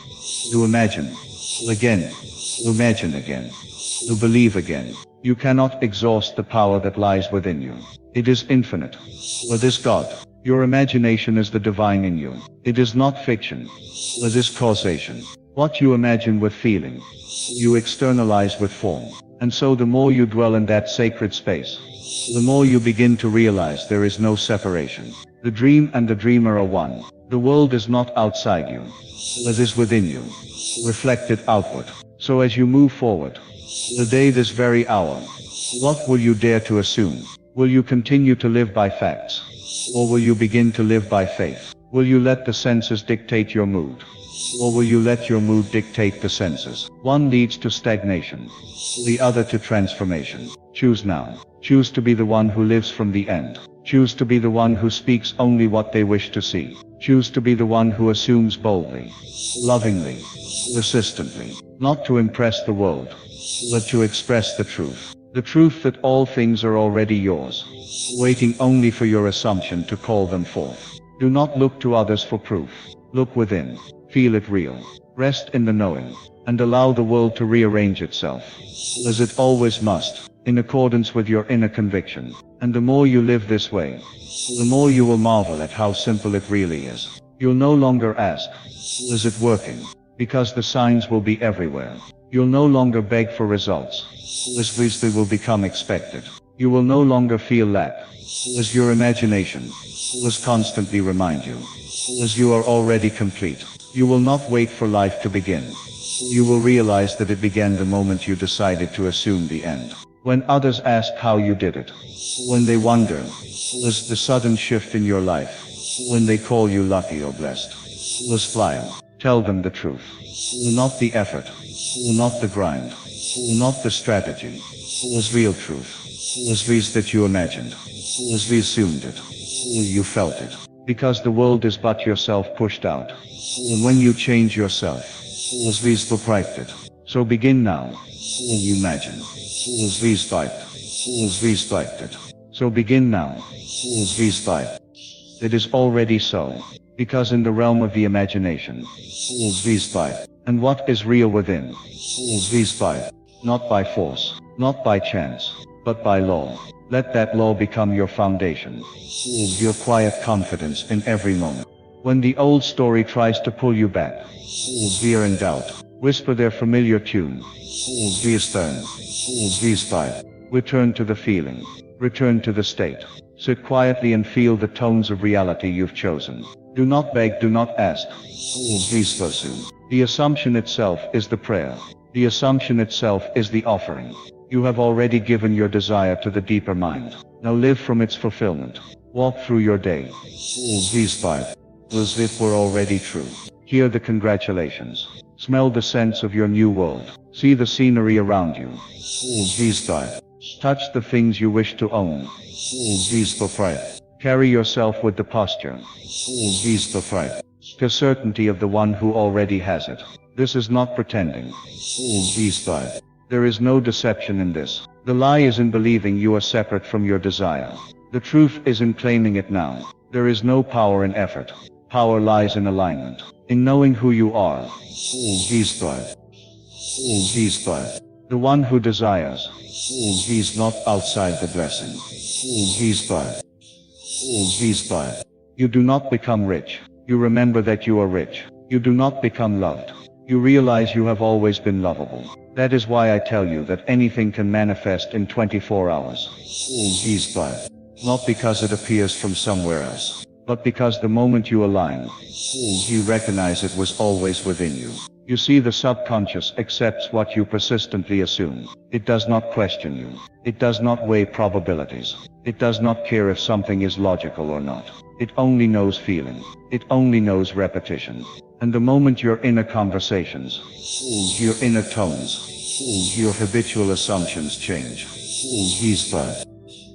B: to imagine, again, imagine again, to believe again. You cannot exhaust the power that lies within you. It is infinite. For this God, your imagination is the divine in you. It is not fiction. For this causation, what you imagine with feeling, you externalize with form. And so the more you dwell in that sacred space, the more you begin to realize there is no separation. The dream and the dreamer are one. The world is not outside you. It is within you, reflected outward. So as you move forward, the day, this very hour, what will you dare to assume? Will you continue to live by facts? Or will you begin to live by faith? Will you let the senses dictate your mood? Or will you let your mood dictate the senses? One leads to stagnation, the other to transformation. Choose now. Choose to be the one who lives from the end. Choose to be the one who speaks only what they wish to see. Choose to be the one who assumes boldly, lovingly, persistently, not to impress the world, but to express the truth. The truth that all things are already yours, waiting only for your assumption to call them forth. Do not look to others for proof. Look within. Feel it real. Rest in the knowing, and allow the world to rearrange itself, as it always must, in accordance with your inner conviction. And the more you live this way, the more you will marvel at how simple it really is. You'll no longer ask, is it working? Because the signs will be everywhere. You'll no longer beg for results, as they will become expected. You will no longer feel lack, as your imagination will constantly remind you, as you are already complete. You will not wait for life to begin. You will realize that it began the moment you decided to assume the end. When others ask how you did it, when they wonder, is the sudden shift in your life, when they call you lucky or blessed, was smile. Tell them the truth. Not the effort, not the grind, not the strategy. Was real truth. Was these that you imagined. Was we assumed it. You felt it. Because the world is but yourself pushed out. And when you change yourself, was these proprietary. So begin now. You imagine. Was these fight. Was these fighted. So begin now. Was these fight. It is already so. Because in the realm of the imagination, was these fight. And what is real within, was these fight. Not by force, not by chance, but by law. Let that law become your foundation, your quiet confidence in every moment. When the old story tries to pull you back, fear and doubt, whisper their familiar tune, these stone, these fight. Return to the feeling, return to the state. Sit quietly and feel the tones of reality you've chosen. Do not beg, do not ask. These pursue. The assumption itself is the prayer. The assumption itself is the offering. You have already given your desire to the deeper mind. Now live from its fulfillment. Walk through your day. These five. As if were already true. Hear the congratulations. Smell the sense of your new world. See the scenery around you. These five. Touch the things you wish to own. These for pride. Carry yourself with the posture. These for pride. The certainty of the one who already has it. This is not pretending. These five. There is no deception in this. The lie is in believing you are separate from your desire. The truth is in claiming it now. There is no power in effort. Power lies in alignment. In knowing who you are. These five. These five. The one who desires. He's not outside the blessing. These five. These five. You do not become rich. You remember that you are rich. You do not become loved. You realize you have always been lovable. That is why I tell you that anything can manifest in 24 hours. These five. Not because it appears from somewhere else, but because the moment you align, you recognize it was always within you. You see, the subconscious accepts what you persistently assume. It does not question you. It does not weigh probabilities. It does not care if something is logical or not. It only knows feeling. It only knows repetition. And the moment your inner conversations, your inner tones, your habitual assumptions change, these five.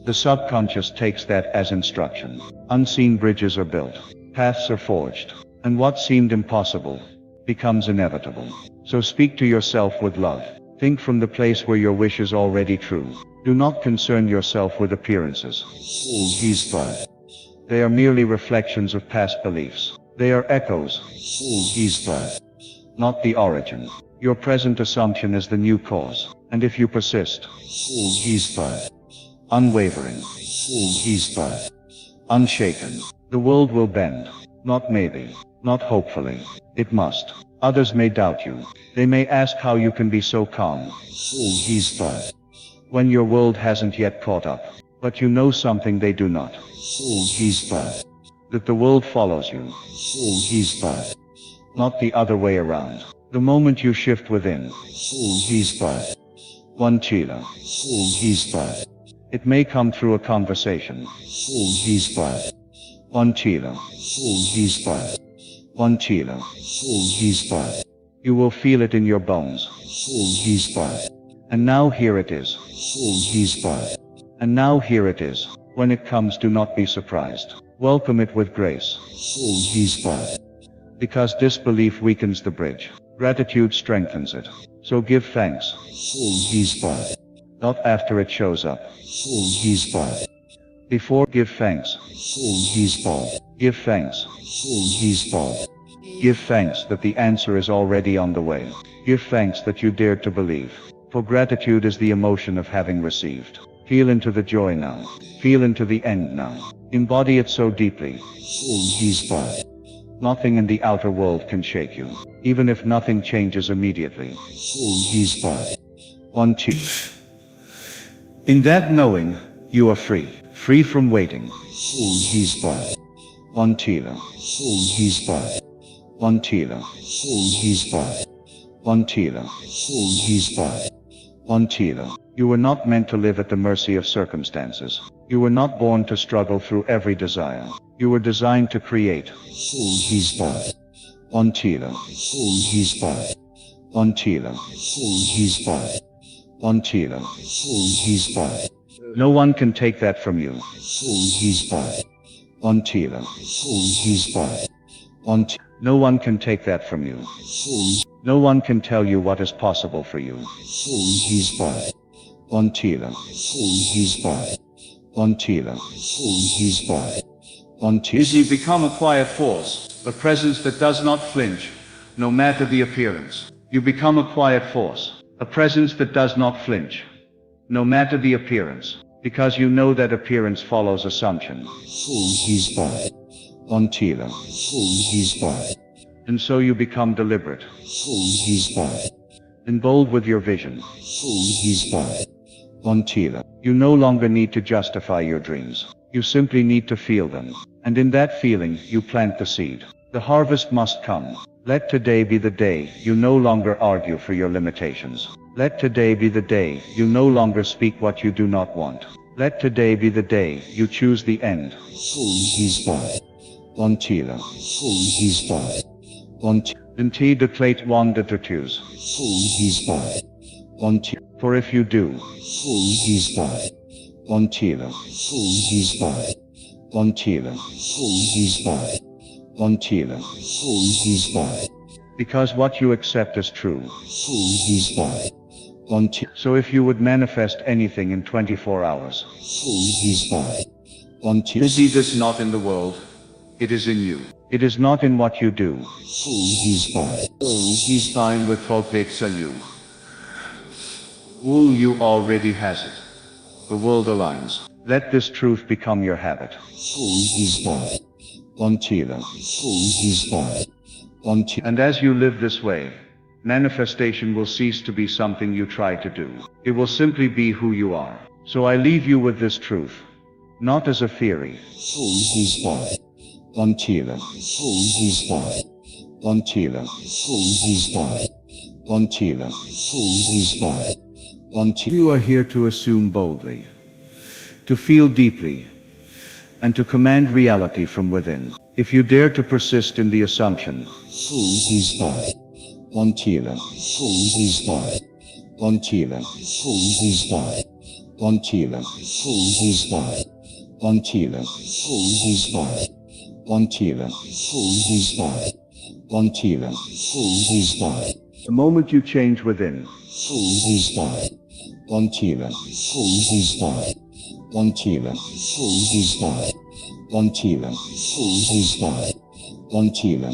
B: The subconscious takes that as instruction. Unseen bridges are built. Paths are forged. And what seemed impossible becomes inevitable. So speak to yourself with love. Think from the place where your wish is already true. Do not concern yourself with appearances. These five. They are merely reflections of past beliefs. They are echoes. These five. Not the origin. Your present assumption is the new cause. And if you persist, unwavering, unshaken, the world will bend. Not maybe, not hopefully. It must. Others may doubt you. They may ask how you can be so calm when your world hasn't yet caught up. But you know something they do not. That the world follows you. Not the other way around. The moment you shift within, one chila. It may come through a conversation. One chila. One chila. You will feel it in your bones. And now here it is. And now here it is. When it comes, do not be surprised. Welcome it with grace. Because disbelief weakens the bridge. Gratitude strengthens it. So give thanks. Not after it shows up. Before, give thanks. Give thanks. Give thanks that the answer is already on the way. Give thanks that you dared to believe. For gratitude is the emotion of having received. Feel into the joy now. Feel into the end now. Embody it so deeply. Nothing in the outer world can shake you, even if nothing changes immediately. One chi. In that knowing, you are free. Free from waiting. One chila. One chila. One chila. One chila. You were not meant to live at the mercy of circumstances. You were not born to struggle through every desire. You were designed to create. One chila. One chila. One chila. No one can take that from you. One chila. No one can take that from you. No one can tell you what is possible for you. One chila. One chila. One chila. Is you become a quiet force, a presence that does not flinch, no matter the appearance. You become a quiet force, a presence that does not flinch, no matter the appearance, because you know that appearance follows assumption. One chila. And so you become deliberate. And bold with your vision. One chila. You no longer need to justify your dreams. You simply need to feel them. And in that feeling, you plant the seed. The harvest must come. Let today be the day you no longer argue for your limitations. Let today be the day you no longer speak what you do not want. Let today be the day you choose the end. One chila. One chila. Inti de plate one de tertus. One chila. For if you do, one chila. One chila. One chila. Because what you accept is true. One chila. So if you would manifest anything in 24 hours. One chila. Is this not in the world? It is in you. It is not in what you do. He's fine with folks and you. You already has it. The world aligns. Let this truth become your habit. One chila. One chila. And as you live this way, manifestation will cease to be something you try to do. It will simply be who you are. So I leave you with this truth, not as a theory. One chila. One chila. One chila. One chila. You are here to assume boldly, to feel deeply, and to command reality from within. If you dare to persist in the assumption, one chila. One chila. One chila. One chila. One chila. One chila. The moment you change within, one chila. One chila. One chila. One chila.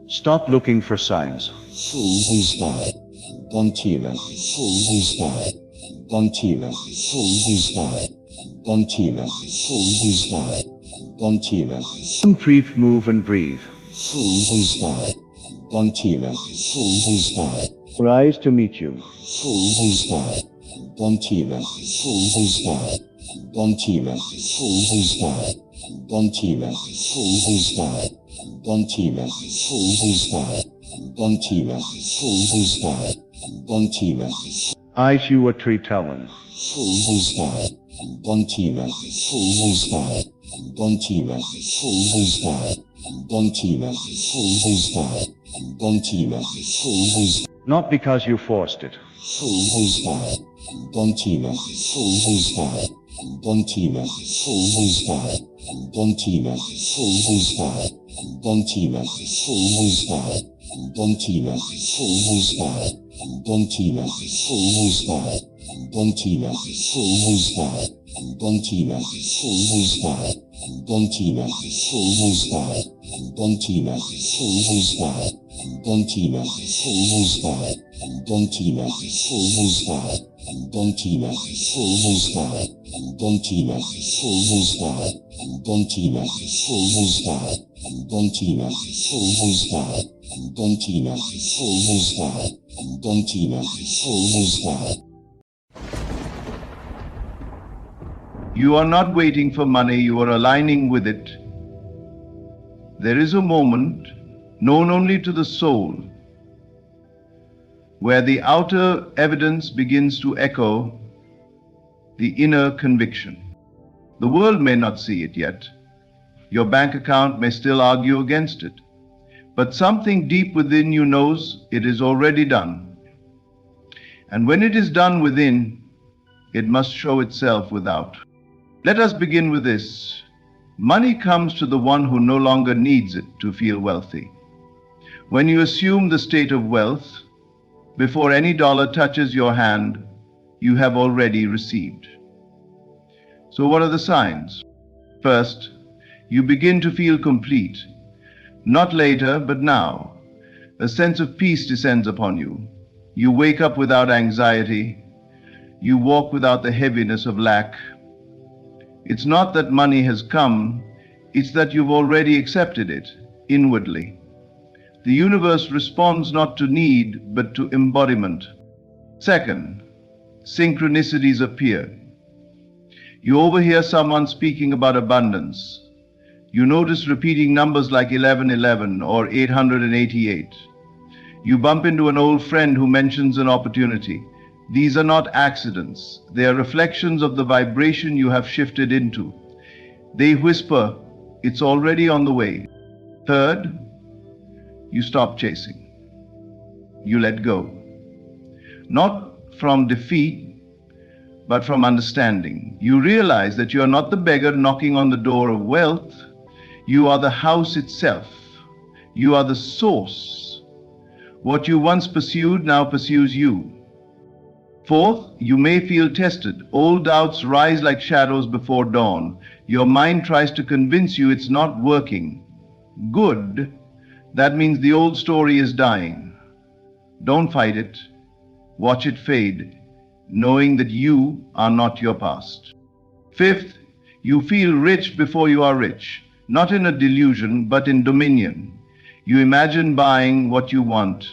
B: Stop looking for signs. Breathe, move and breathe. Rise to meet you. Eyes you a tree talon. Not because you forced it.
A: You are not waiting for money, you are aligning with it. There is a moment, known only to the soul, where the outer evidence begins to echo the inner conviction. The world may not see it yet. Your bank account may still argue against it. But something deep within you knows it is already done. And when it is done within, it must show itself without. Let us begin with this. Money comes to the one who no longer needs it to feel wealthy. When you assume the state of wealth, before any dollar touches your hand, you have already received. So what are the signs? First, you begin to feel complete. Not later, but now. A sense of peace descends upon you. You wake up without anxiety. You walk without the heaviness of lack. It's not that money has come, it's that you've already accepted it inwardly. The universe responds not to need, but to embodiment. Second, synchronicities appear. You overhear someone speaking about abundance. You notice repeating numbers like 1111 or 888. You bump into an old friend who mentions an opportunity. These are not accidents. They are reflections of the vibration you have shifted into. They whisper, it's already on the way. Third, you stop chasing. You let go. Not from defeat, but from understanding. You realize that you are not the beggar knocking on the door of wealth. You are the house itself. You are the source. What you once pursued now pursues you. Fourth, you may feel tested. Old doubts rise like shadows before dawn. Your mind tries to convince you it's not working. Good. That means the old story is dying. Don't fight it. Watch it fade, knowing that you are not your past. Fifth, you feel rich before you are rich. Not in a delusion, but in dominion. You imagine buying what you want.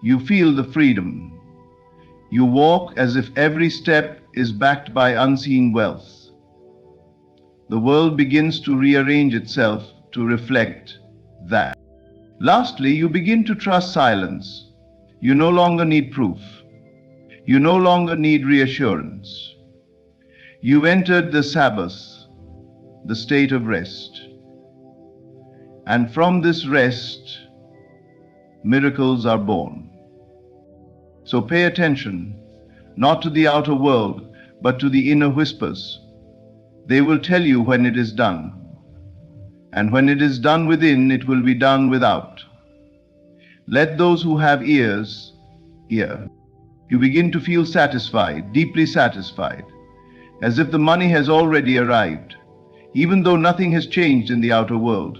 A: You feel the freedom. You walk as if every step is backed by unseen wealth. The world begins to rearrange itself to reflect that. Lastly, you begin to trust silence. You no longer need proof. You no longer need reassurance. You've entered the Sabbath, the state of rest. And from this rest, miracles are born. So pay attention, not to the outer world, but to the inner whispers. They will tell you when it is done. And when it is done within, it will be done without. Let those who have ears hear. You begin to feel satisfied, deeply satisfied. as if the money has already arrived, even though nothing has changed in the outer world.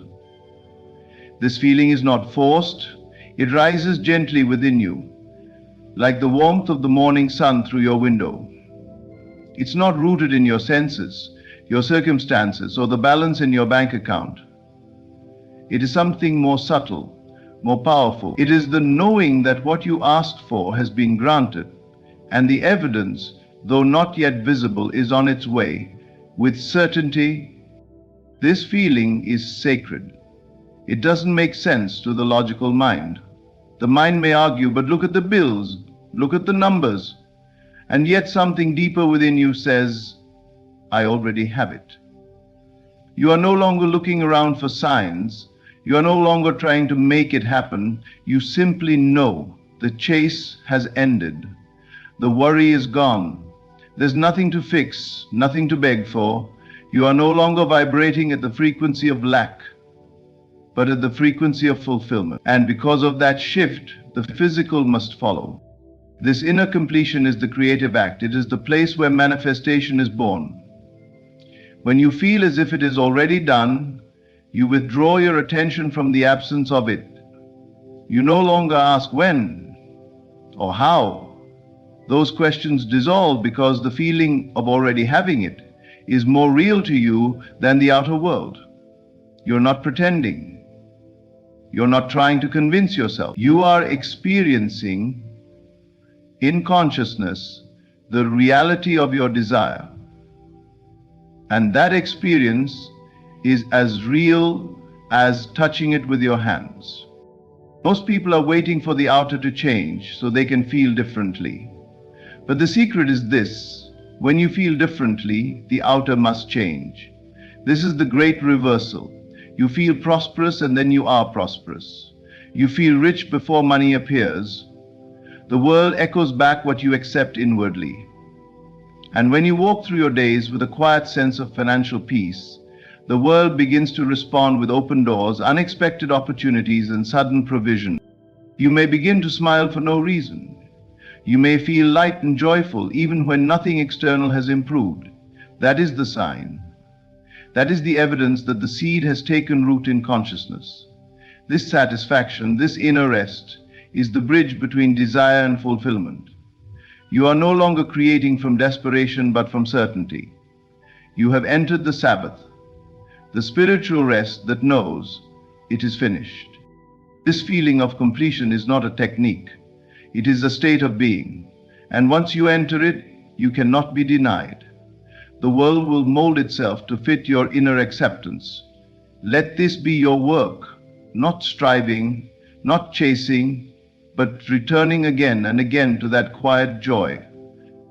A: This feeling is not forced, it rises gently within you, like the warmth of the morning sun through your window. It's not rooted in your senses, your circumstances, or the balance in your bank account. It is something more subtle, more powerful. It is the knowing that what you asked for has been granted, and the evidence, though not yet visible, is on its way, with certainty. This feeling is sacred. It doesn't make sense to the logical mind. The mind may argue, but look at the bills, look at the numbers, and yet something deeper within you says, I already have it. You are no longer looking around for signs. You are no longer trying to make it happen. You simply know the chase has ended. The worry is gone. There's nothing to fix, nothing to beg for. You are no longer vibrating at the frequency of lack, but at the frequency of fulfillment. And because of that shift, the physical must follow. This inner completion is the creative act. It is the place where manifestation is born. When you feel as if it is already done, you withdraw your attention from the absence of it. You no longer ask when or how. Those questions dissolve because the feeling of already having it is more real to you than the outer world. You're not pretending. You're not trying to convince yourself. You are experiencing in consciousness the reality of your desire. And that experience is as real as touching it with your hands. Most people are waiting for the outer to change so they can feel differently. But the secret is this: when you feel differently, the outer must change. This is the great reversal. You feel prosperous and then you are prosperous. You feel rich before money appears. The world echoes back what you accept inwardly. And when you walk through your days with a quiet sense of financial peace, the world begins to respond with open doors, unexpected opportunities, and sudden provision. You may begin to smile for no reason. You may feel light and joyful even when nothing external has improved. That is the sign. That is the evidence that the seed has taken root in consciousness. This satisfaction, this inner rest, is the bridge between desire and fulfillment. You are no longer creating from desperation but from certainty. You have entered the Sabbath, the spiritual rest that knows it is finished. This feeling of completion is not a technique. It is a state of being. And once you enter it, you cannot be denied. The world will mold itself to fit your inner acceptance. Let this be your work, not striving, not chasing, but returning again and again to that quiet joy,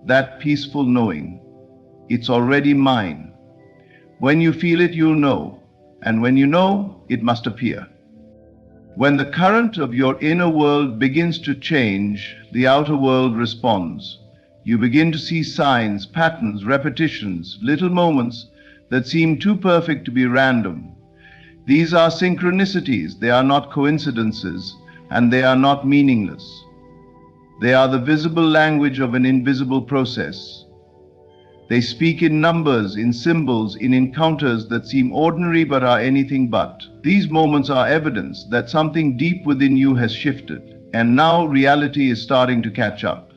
A: that peaceful knowing. It's already mine. When you feel it, you'll know. And when you know, it must appear. When the current of your inner world begins to change, the outer world responds. You begin to see signs, patterns, repetitions, little moments that seem too perfect to be random. These are synchronicities. They are not coincidences, and they are not meaningless. They are the visible language of an invisible process. They speak in numbers, in symbols, in encounters that seem ordinary but are anything but. These moments are evidence that something deep within you has shifted, and now reality is starting to catch up.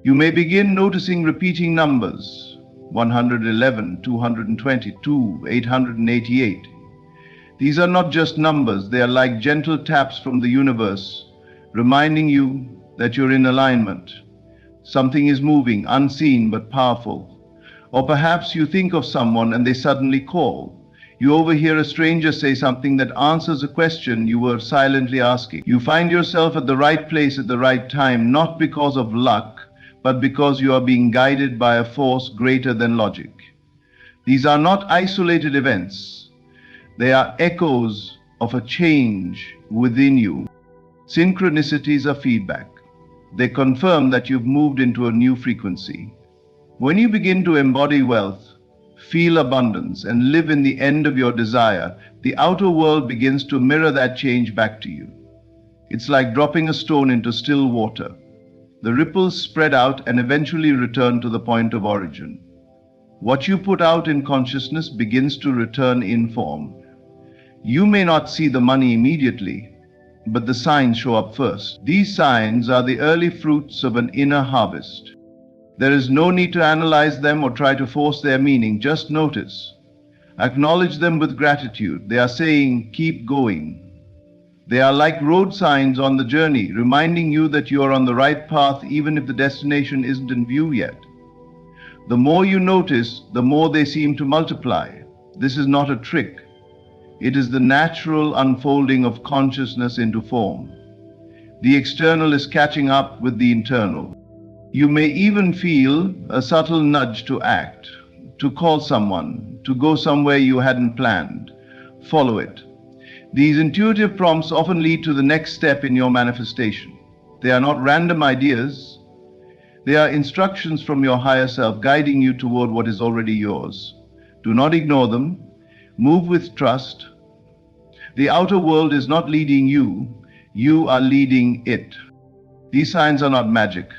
A: You may begin noticing repeating numbers: 111, 222, 888. These are not just numbers, they are like gentle taps from the universe, reminding you that you're in alignment. Something is moving, unseen but powerful. Or perhaps you think of someone and they suddenly call. You overhear a stranger say something that answers a question you were silently asking. You find yourself at the right place at the right time, not because of luck, but because you are being guided by a force greater than logic. These are not isolated events. They are echoes of a change within you. Synchronicities are feedback. They confirm that you've moved into a new frequency. When you begin to embody wealth, feel abundance, and live in the end of your desire, the outer world begins to mirror that change back to you. It's like dropping a stone into still water. The ripples spread out and eventually return to the point of origin. What you put out in consciousness begins to return in form. You may not see the money immediately, but the signs show up first. These signs are the early fruits of an inner harvest. There is no need to analyze them or try to force their meaning, just notice. Acknowledge them with gratitude. They are saying, keep going. They are like road signs on the journey, reminding you that you are on the right path even if the destination isn't in view yet. The more you notice, the more they seem to multiply. This is not a trick. It is the natural unfolding of consciousness into form. The external is catching up with the internal. You may even feel a subtle nudge to act, to call someone, to go somewhere you hadn't planned. Follow it. These intuitive prompts often lead to the next step in your manifestation. They are not random ideas. They are instructions from your higher self guiding you toward what is already yours. Do not ignore them. Move with trust. The outer world is not leading you. You are leading it. These signs are not magic.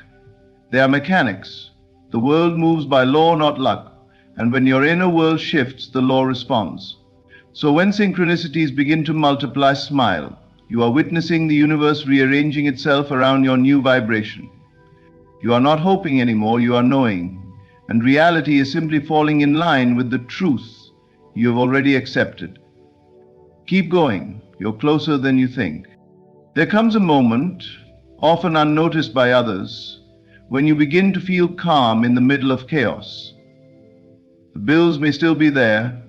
A: They are mechanics. The world moves by law, not luck. And when your inner world shifts, the law responds. So when synchronicities begin to multiply, smile. You are witnessing the universe rearranging itself around your new vibration. You are not hoping anymore, you are knowing. And reality is simply falling in line with the truth you have already accepted. Keep going. You're closer than you think. There comes a moment, often unnoticed by others, when you begin to feel calm in the middle of chaos. The bills may still be there,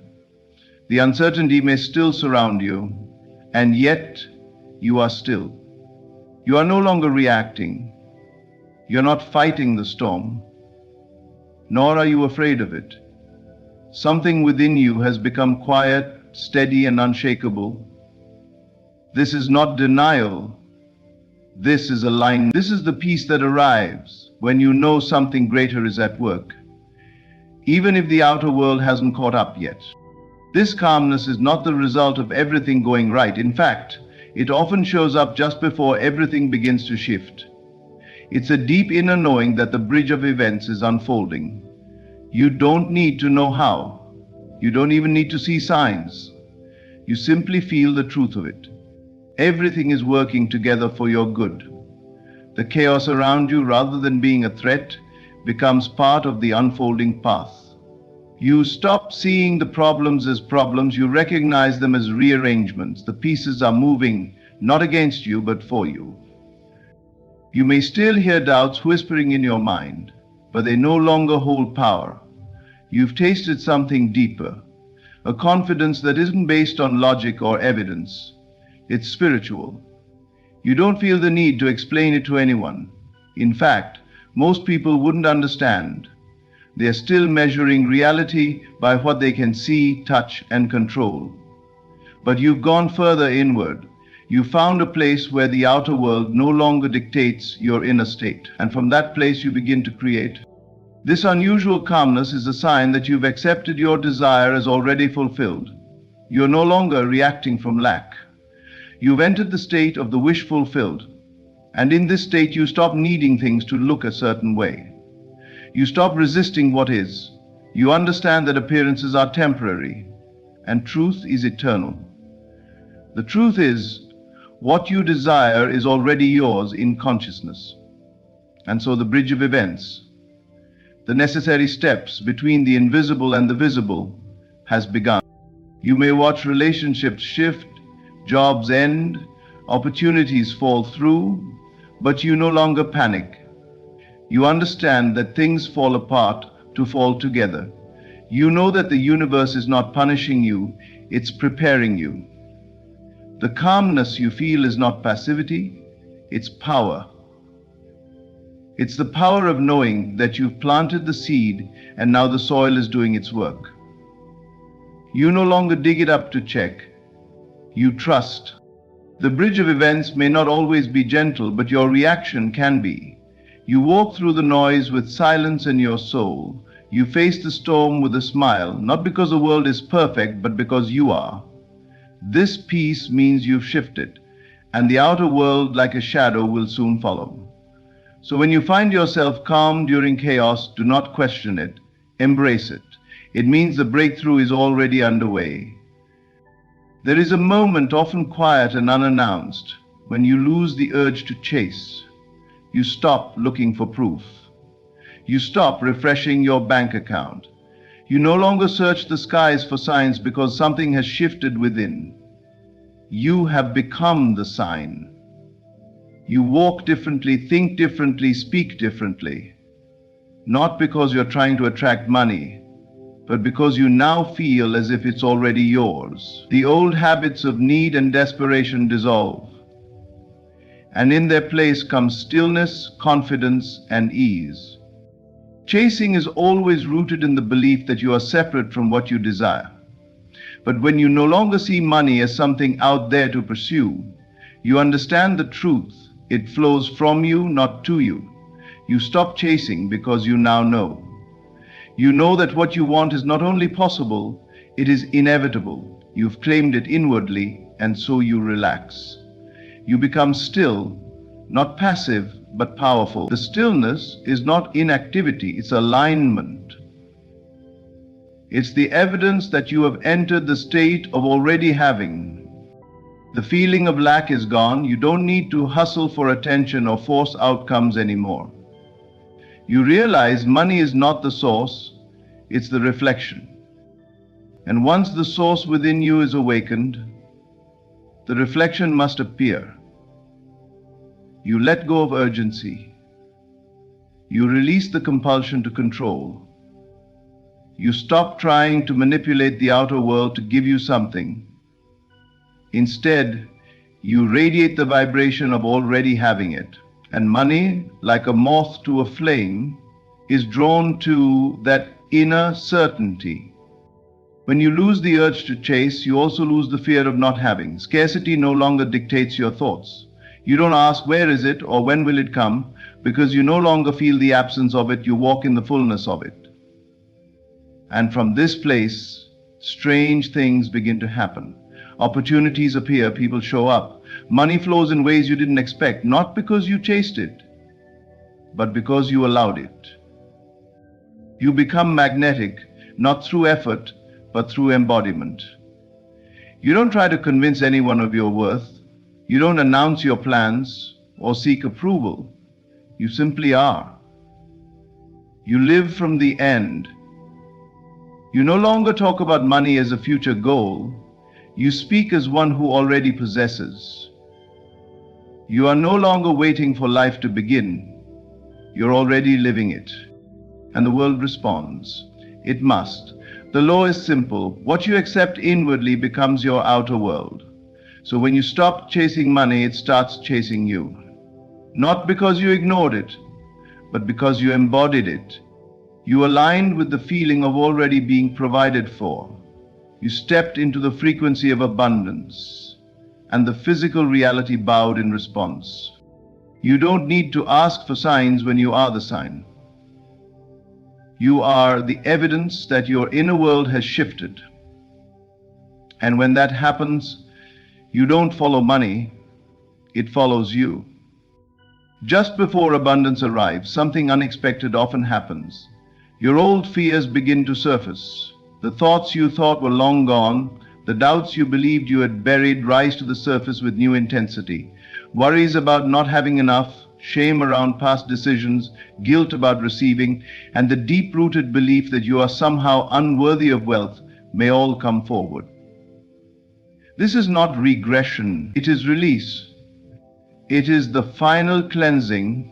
A: the uncertainty may still surround you, and yet you are still. You are no longer reacting. You're not fighting the storm, nor are you afraid of it. Something within you has become quiet, steady, and unshakable. This is not denial. This is alignment. This is the peace that arrives when you know something greater is at work, even if the outer world hasn't caught up yet. This calmness is not the result of everything going right. In fact, it often shows up just before everything begins to shift. It's a deep inner knowing that the bridge of events is unfolding. You don't need to know how. You don't even need to see signs. You simply feel the truth of it. Everything is working together for your good. The chaos around you, rather than being a threat, becomes part of the unfolding path. You stop seeing the problems as problems, you recognize them as rearrangements. The pieces are moving, not against you, but for you. You may still hear doubts whispering in your mind, but they no longer hold power. You've tasted something deeper, a confidence that isn't based on logic or evidence. It's spiritual. You don't feel the need to explain it to anyone. In fact, most people wouldn't understand. They are still measuring reality by what they can see, touch, and control. But you've gone further inward. You found a place where the outer world no longer dictates your inner state, and from that place you begin to create. This unusual calmness is a sign that you've accepted your desire as already fulfilled. You're no longer reacting from lack. You've entered the state of the wish fulfilled, and in this state you stop needing things to look a certain way. You stop resisting what is. You understand that appearances are temporary, and truth is eternal. The truth is, what you desire is already yours in consciousness. And so the bridge of events, the necessary steps between the invisible and the visible, has begun. You may watch relationships shift, jobs end, opportunities fall through, but you no longer panic. You understand that things fall apart to fall together. You know that the universe is not punishing you, it's preparing you. The calmness you feel is not passivity, it's power. It's the power of knowing that you've planted the seed and now the soil is doing its work. You no longer dig it up to check. You trust. The bridge of events may not always be gentle, but your reaction can be. You walk through the noise with silence in your soul. You face the storm with a smile, not because the world is perfect, but because you are. This peace means you've shifted, and the outer world, like a shadow, will soon follow. So when you find yourself calm during chaos, do not question it. Embrace it. It means the breakthrough is already underway. There is a moment, often quiet and unannounced, when you lose the urge to chase. You stop looking for proof. You stop refreshing your bank account. You no longer search the skies for signs because something has shifted within. You have become the sign. You walk differently, think differently, speak differently. Not because you're trying to attract money, but because you now feel as if it's already yours. The old habits of need and desperation dissolve, and in their place comes stillness, confidence, and ease. Chasing is always rooted in the belief that you are separate from what you desire. But when you no longer see money as something out there to pursue, you understand the truth. It flows from you, not to you. You stop chasing because you now know. You know that what you want is not only possible, it is inevitable. You've claimed it inwardly, and so you relax. You become still, not passive, but powerful. The stillness is not inactivity, it's alignment. It's the evidence that you have entered the state of already having. The feeling of lack is gone. You don't need to hustle for attention or force outcomes anymore. You realize money is not the source, it's the reflection. And once the source within you is awakened, the reflection must appear. You let go of urgency. You release the compulsion to control. You stop trying to manipulate the outer world to give you something. Instead, you radiate the vibration of already having it. And money, like a moth to a flame, is drawn to that inner certainty. When you lose the urge to chase, you also lose the fear of not having. Scarcity no longer dictates your thoughts. You don't ask where is it or when will it come, because you no longer feel the absence of it, you walk in the fullness of it. And from this place, strange things begin to happen. Opportunities appear, people show up. Money flows in ways you didn't expect, not because you chased it, but because you allowed it. You become magnetic, not through effort, but through embodiment. You don't try to convince anyone of your worth. You don't announce your plans or seek approval. You simply are. You live from the end. You no longer talk about money as a future goal. You speak as one who already possesses. You are no longer waiting for life to begin. You're already living it. And the world responds. It must. The law is simple. What you accept inwardly becomes your outer world. So when you stop chasing money, it starts chasing you. Not because you ignored it, but because you embodied it. You aligned with the feeling of already being provided for. You stepped into the frequency of abundance, and the physical reality bowed in response. You don't need to ask for signs when you are the sign. You are the evidence that your inner world has shifted. And when that happens, you don't follow money, it follows you. Just before abundance arrives, something unexpected often happens. Your old fears begin to surface. The thoughts you thought were long gone, the doubts you believed you had buried rise to the surface with new intensity. Worries about not having enough, shame around past decisions, guilt about receiving, and the deep-rooted belief that you are somehow unworthy of wealth may all come forward. This is not regression, it is release. It is the final cleansing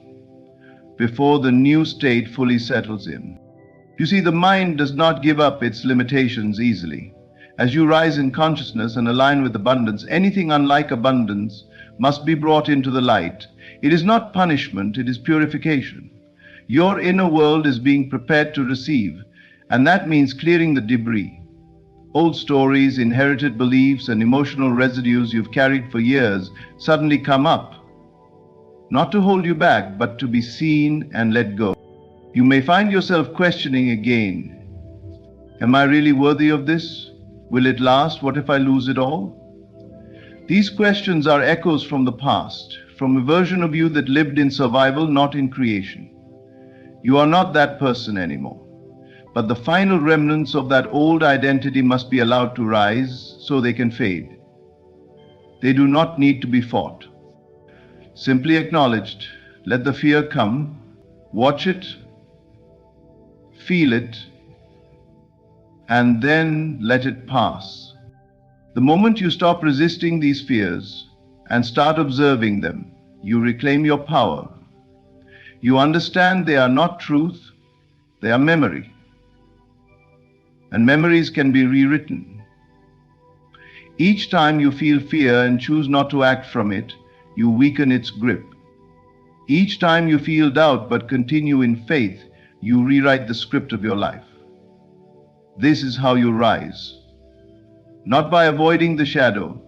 A: before the new state fully settles in. You see, the mind does not give up its limitations easily. As you rise in consciousness and align with abundance, anything unlike abundance must be brought into the light. It is not punishment, it is purification. Your inner world is being prepared to receive, and that means clearing the debris. Old stories, inherited beliefs, and emotional residues you've carried for years suddenly come up. Not to hold you back, but to be seen and let go. You may find yourself questioning again. Am I really worthy of this? Will it last? What if I lose it all? These questions are echoes from the past, from a version of you that lived in survival, not in creation. You are not that person anymore. but the final remnants of that old identity must be allowed to rise so they can fade. They do not need to be fought. Simply acknowledged, let the fear come, watch it, feel it, and then let it pass. The moment you stop resisting these fears and start observing them, you reclaim your power. You understand they are not truth, they are memory. And memories can be rewritten. Each time you feel fear and choose not to act from it, you weaken its grip. Each time you feel doubt but continue in faith, you rewrite the script of your life. This is how you rise. Not by avoiding the shadow,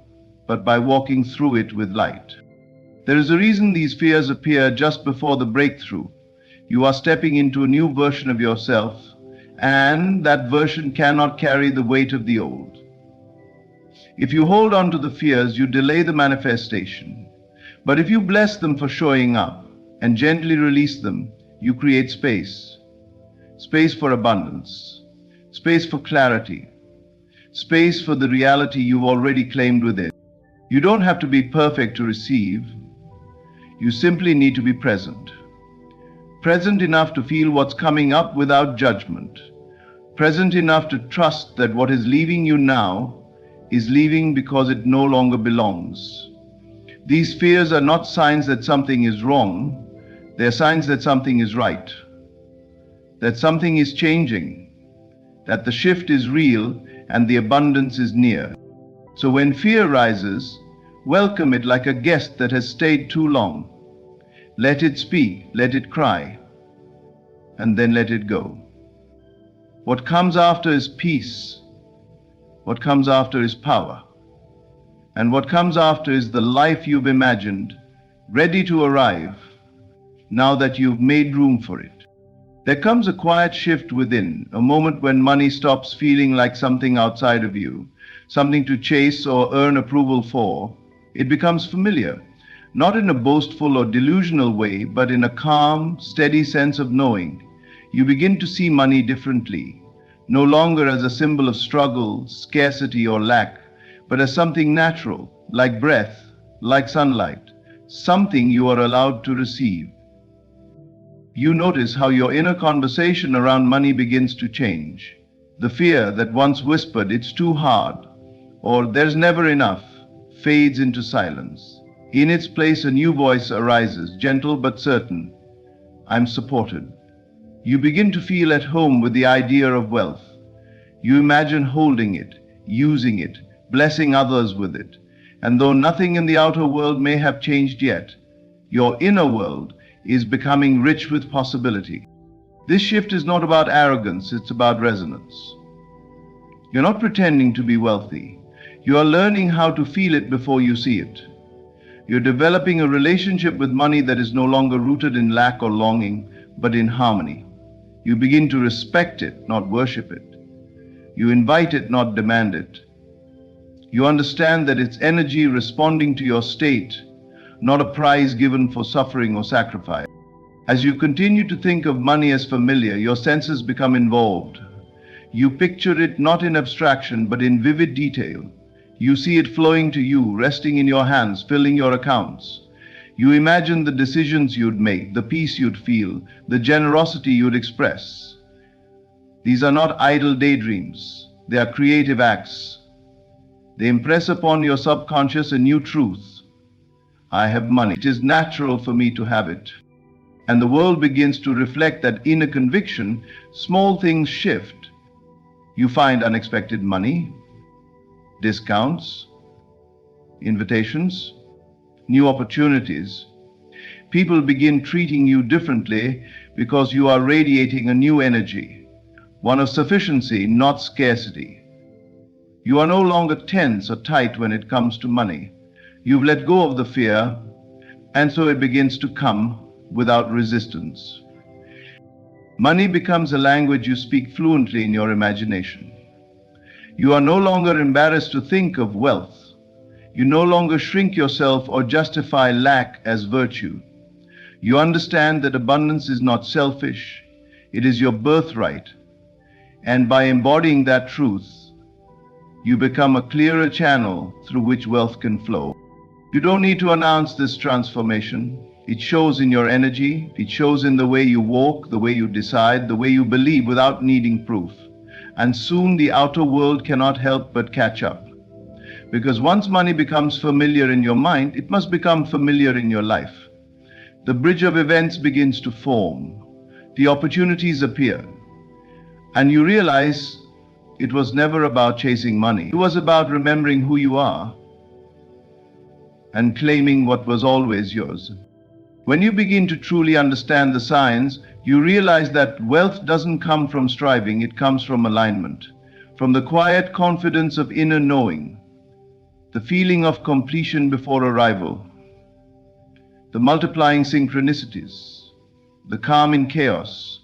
A: but by walking through it with light. There is a reason these fears appear just before the breakthrough. You are stepping into a new version of yourself, and that version cannot carry the weight of the old. If you hold on to the fears, you delay the manifestation. But if you bless them for showing up and gently release them, you create space. Space for abundance. Space for clarity. Space for the reality you've already claimed within. You don't have to be perfect to receive. You simply need to be present. Present enough to feel what's coming up without judgment. Present enough to trust that what is leaving you now is leaving because it no longer belongs. These fears are not signs that something is wrong. They're signs that something is right. That something is changing. That the shift is real and the abundance is near. So when fear rises, welcome it like a guest that has stayed too long. Let it speak, let it cry, and then let it go. What comes after is peace. What comes after is power. And what comes after is the life you've imagined, ready to arrive, now that you've made room for it. There comes a quiet shift within, a moment when money stops feeling like something outside of you, something to chase or earn approval for. It becomes familiar, not in a boastful or delusional way, but in a calm, steady sense of knowing. You begin to see money differently, no longer as a symbol of struggle, scarcity, or lack, but as something natural, like breath, like sunlight, something you are allowed to receive. You notice how your inner conversation around money begins to change. The fear that once whispered, "It's too hard," or "There's never enough," fades into silence. In its place, a new voice arises, gentle but certain. "I'm supported." You begin to feel at home with the idea of wealth. You imagine holding it, using it, blessing others with it. And though nothing in the outer world may have changed yet, your inner world is becoming rich with possibility. This shift is not about arrogance, it's about resonance. You're not pretending to be wealthy. You are learning how to feel it before you see it. You're developing a relationship with money that is no longer rooted in lack or longing, but in harmony. You begin to respect it, not worship it. You invite it, not demand it. You understand that it's energy responding to your state, not a prize given for suffering or sacrifice. As you continue to think of money as familiar, your senses become involved. You picture it not in abstraction, but in vivid detail. You see it flowing to you, resting in your hands, filling your accounts. You imagine the decisions you'd make, the peace you'd feel, the generosity you'd express. These are not idle daydreams. They are creative acts. They impress upon your subconscious a new truth. I have money. It is natural for me to have it. And the world begins to reflect that inner conviction. Small things shift. You find unexpected money, discounts, invitations, new opportunities. People begin treating you differently because you are radiating a new energy, one of sufficiency, not scarcity. You are no longer tense or tight when it comes to money. You've let go of the fear, and so it begins to come without resistance. Money becomes a language you speak fluently in your imagination. You are no longer embarrassed to think of wealth. You no longer shrink yourself or justify lack as virtue. You understand that abundance is not selfish, it is your birthright. And by embodying that truth, you become a clearer channel through which wealth can flow. You don't need to announce this transformation. It shows in your energy, it shows in the way you walk, the way you decide, the way you believe without needing proof. And soon the outer world cannot help but catch up. Because once money becomes familiar in your mind, it must become familiar in your life. The bridge of events begins to form. The opportunities appear. And you realize it was never about chasing money. It was about remembering who you are and claiming what was always yours. When you begin to truly understand the signs, you realize that wealth doesn't come from striving, it comes from alignment, from the quiet confidence of inner knowing, the feeling of completion before arrival, the multiplying synchronicities, the calm in chaos,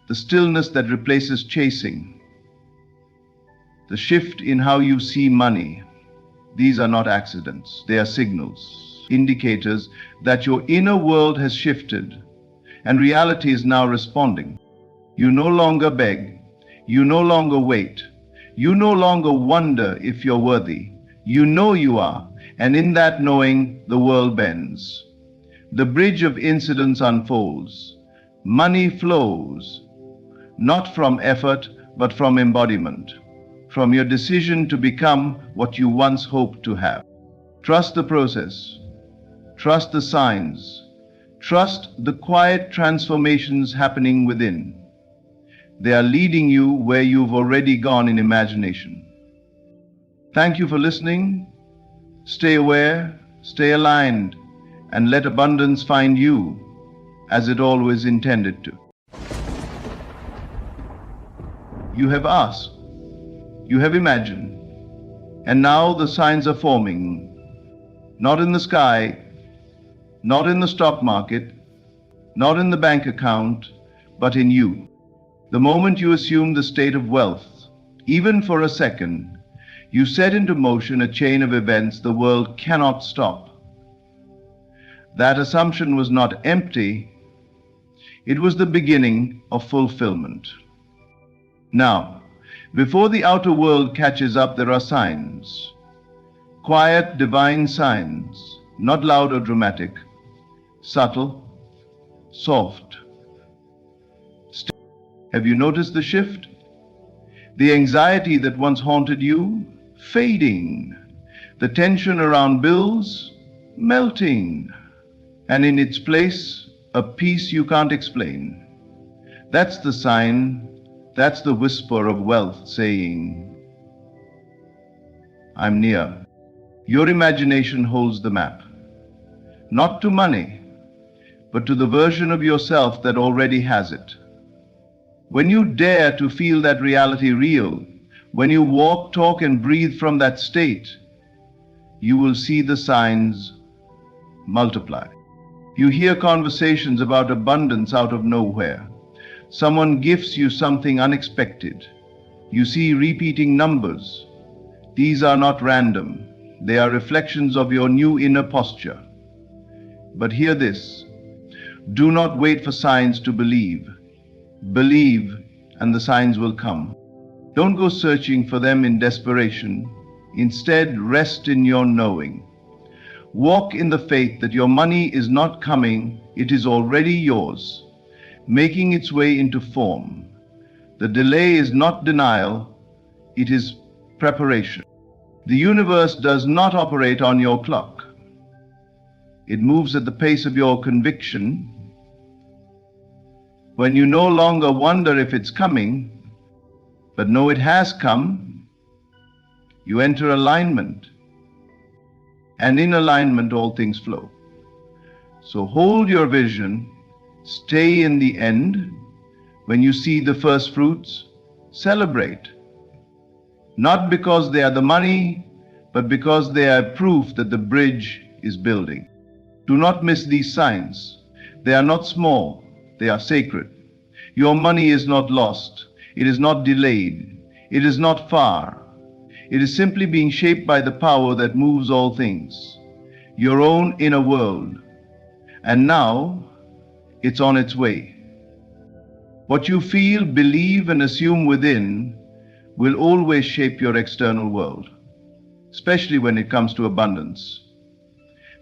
A: the stillness that replaces chasing, the shift in how you see money. These are not accidents, they are signals, indicators that your inner world has shifted and reality is now responding. You no longer beg, you no longer wait, you no longer wonder if you're worthy. You know you are, and in that knowing, the world bends. The bridge of incidents unfolds. Money flows, not from effort, but from embodiment, from your decision to become what you once hoped to have. Trust the process. Trust the signs. Trust the quiet transformations happening within. They are leading you where you've already gone in imagination. Thank you for listening. Stay aware, stay aligned, and let abundance find you as it always intended to. You have asked, you have imagined, and now the signs are forming, not in the sky, not in the stock market, not in the bank account, but in you. The moment you assume the state of wealth, even for a second, you set into motion a chain of events the world cannot stop. That assumption was not empty, it was the beginning of fulfillment. Now, before the outer world catches up, there are signs. Quiet, divine signs, not loud or dramatic, subtle, soft. Have you noticed the shift? The anxiety that once haunted you, fading. The tension around bills, melting. And in its place, a peace you can't explain. That's the sign, that's the whisper of wealth saying, I'm near. Your imagination holds the map. Not to money, but to the version of yourself that already has it. When you dare to feel that reality real, when you walk, talk, and breathe from that state, you will see the signs multiply. You hear conversations about abundance out of nowhere. Someone gifts you something unexpected. You see repeating numbers. These are not random. They are reflections of your new inner posture. But hear this. Do not wait for signs to believe. Believe, and the signs will come. Don't go searching for them in desperation. Instead, rest in your knowing. Walk in the faith that your money is not coming, it is already yours, making its way into form. The delay is not denial, it is preparation. The universe does not operate on your clock. It moves at the pace of your conviction. When you no longer wonder if it's coming, but know it has come, you enter alignment. And in alignment, all things flow. So hold your vision, stay in the end. When you see the first fruits, celebrate. Not because they are the money, but because they are proof that the bridge is building. Do not miss these signs. They are not small, they are sacred. Your money is not lost, it is not delayed, it is not far. It is simply being shaped by the power that moves all things, your own inner world. And now, it's on its way. What you feel, believe, and assume within will always shape your external world, especially when it comes to abundance.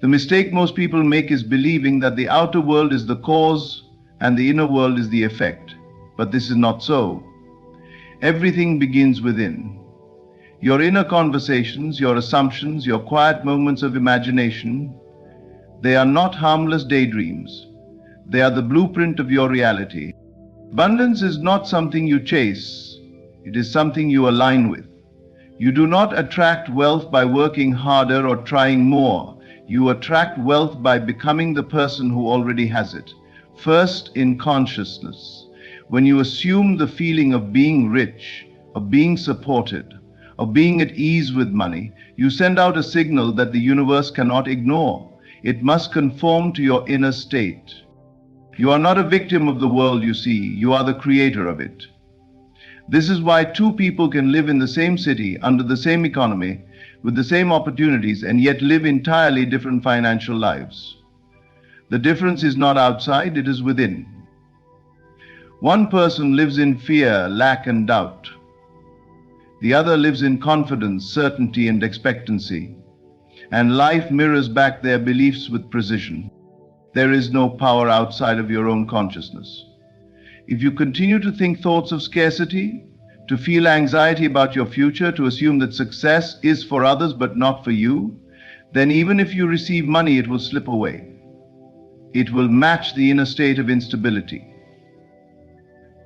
A: The mistake most people make is believing that the outer world is the cause and the inner world is the effect. But this is not so. Everything begins within. Your inner conversations, your assumptions, your quiet moments of imagination, they are not harmless daydreams. They are the blueprint of your reality. Abundance is not something you chase. It is something you align with. You do not attract wealth by working harder or trying more. You attract wealth by becoming the person who already has it. First, in consciousness. When you assume the feeling of being rich, of being supported, of being at ease with money, you send out a signal that the universe cannot ignore. It must conform to your inner state. You are not a victim of the world you see. You are the creator of it. This is why two people can live in the same city, under the same economy, with the same opportunities, and yet live entirely different financial lives. The difference is not outside, it is within. One person lives in fear, lack, and doubt. The other lives in confidence, certainty, and expectancy. And life mirrors back their beliefs with precision. There is no power outside of your own consciousness. If you continue to think thoughts of scarcity, to feel anxiety about your future, to assume that success is for others but not for you, then even if you receive money, it will slip away. It will match the inner state of instability.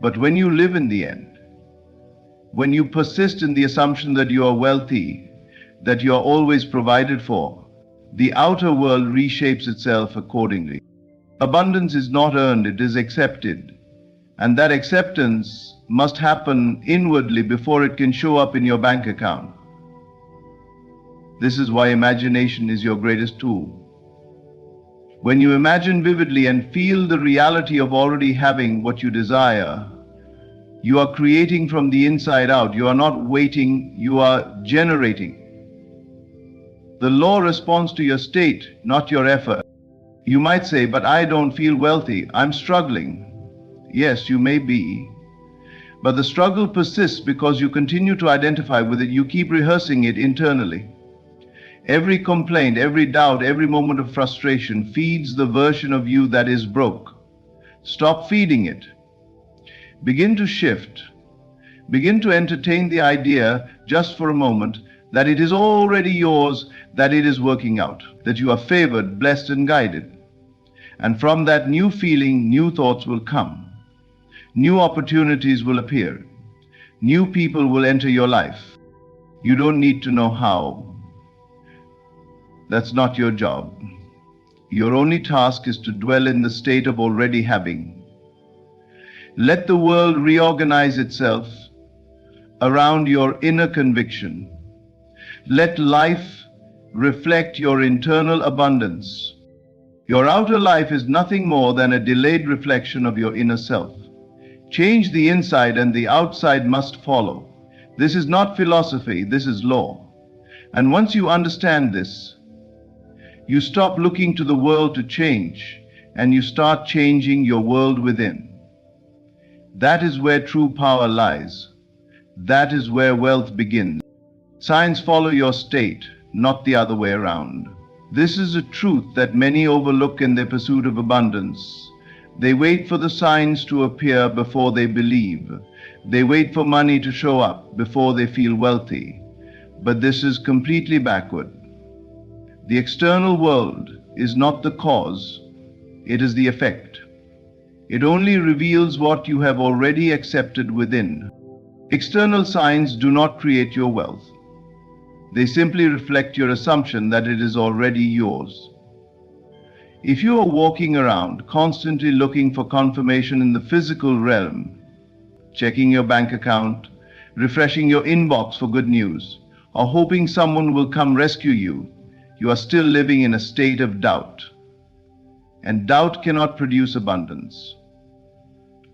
A: But when you live in the end, when you persist in the assumption that you are wealthy, that you are always provided for, the outer world reshapes itself accordingly. Abundance is not earned, it is accepted. And that acceptance must happen inwardly before it can show up in your bank account. This is why imagination is your greatest tool. When you imagine vividly and feel the reality of already having what you desire, you are creating from the inside out. You are not waiting, you are generating. The law responds to your state, not your effort. You might say, but I don't feel wealthy, I'm struggling. Yes, you may be. But the struggle persists because you continue to identify with it. You keep rehearsing it internally. Every complaint, every doubt, every moment of frustration feeds the version of you that is broke. Stop feeding it. Begin to shift. Begin to entertain the idea, just for a moment, that it is already yours, that it is working out, that you are favored, blessed, and guided. And from that new feeling, new thoughts will come. New opportunities will appear. New people will enter your life. You don't need to know how. That's not your job. Your only task is to dwell in the state of already having. Let the world reorganize itself around your inner conviction. Let life reflect your internal abundance. Your outer life is nothing more than a delayed reflection of your inner self. Change the inside and the outside must follow. This is not philosophy, this is law. And once you understand this, you stop looking to the world to change and you start changing your world within. That is where true power lies. That is where wealth begins. Signs follow your state, not the other way around. This is a truth that many overlook in their pursuit of abundance. They wait for the signs to appear before they believe. They wait for money to show up before they feel wealthy. But this is completely backward. The external world is not the cause, it is the effect. It only reveals what you have already accepted within. External signs do not create your wealth. They simply reflect your assumption that it is already yours. If you are walking around constantly looking for confirmation in the physical realm, checking your bank account, refreshing your inbox for good news, or hoping someone will come rescue you, you are still living in a state of doubt. And doubt cannot produce abundance.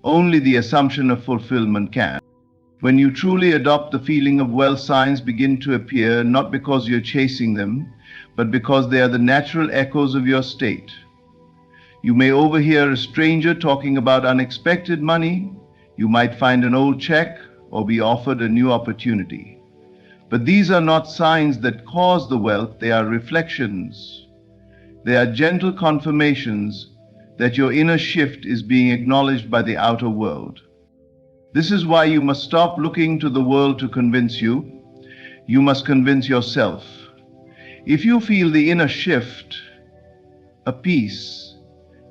A: Only the assumption of fulfillment can. When you truly adopt the feeling of wealth, signs begin to appear, not because you're chasing them, but because they are the natural echoes of your state. You may overhear a stranger talking about unexpected money. You might find an old check or be offered a new opportunity. But these are not signs that cause the wealth, they are reflections. They are gentle confirmations that your inner shift is being acknowledged by the outer world. This is why you must stop looking to the world to convince you. You must convince yourself. If you feel the inner shift, a peace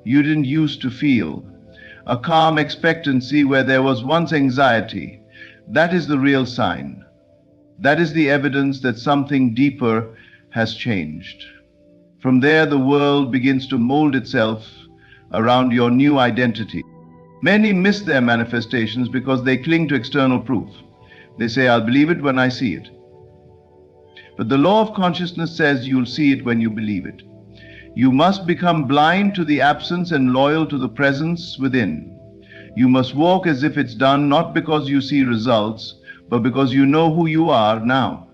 A: you didn't used to feel, a calm expectancy where there was once anxiety, that is the real sign. That is the evidence that something deeper has changed. From there, the world begins to mold itself around your new identity. Many miss their manifestations because they cling to external proof. They say, I'll believe it when I see it. But the law of consciousness says you'll see it when you believe it. You must become blind to the absence and loyal to the presence within. You must walk as if it's done, not because you see results, but because you know who you are now.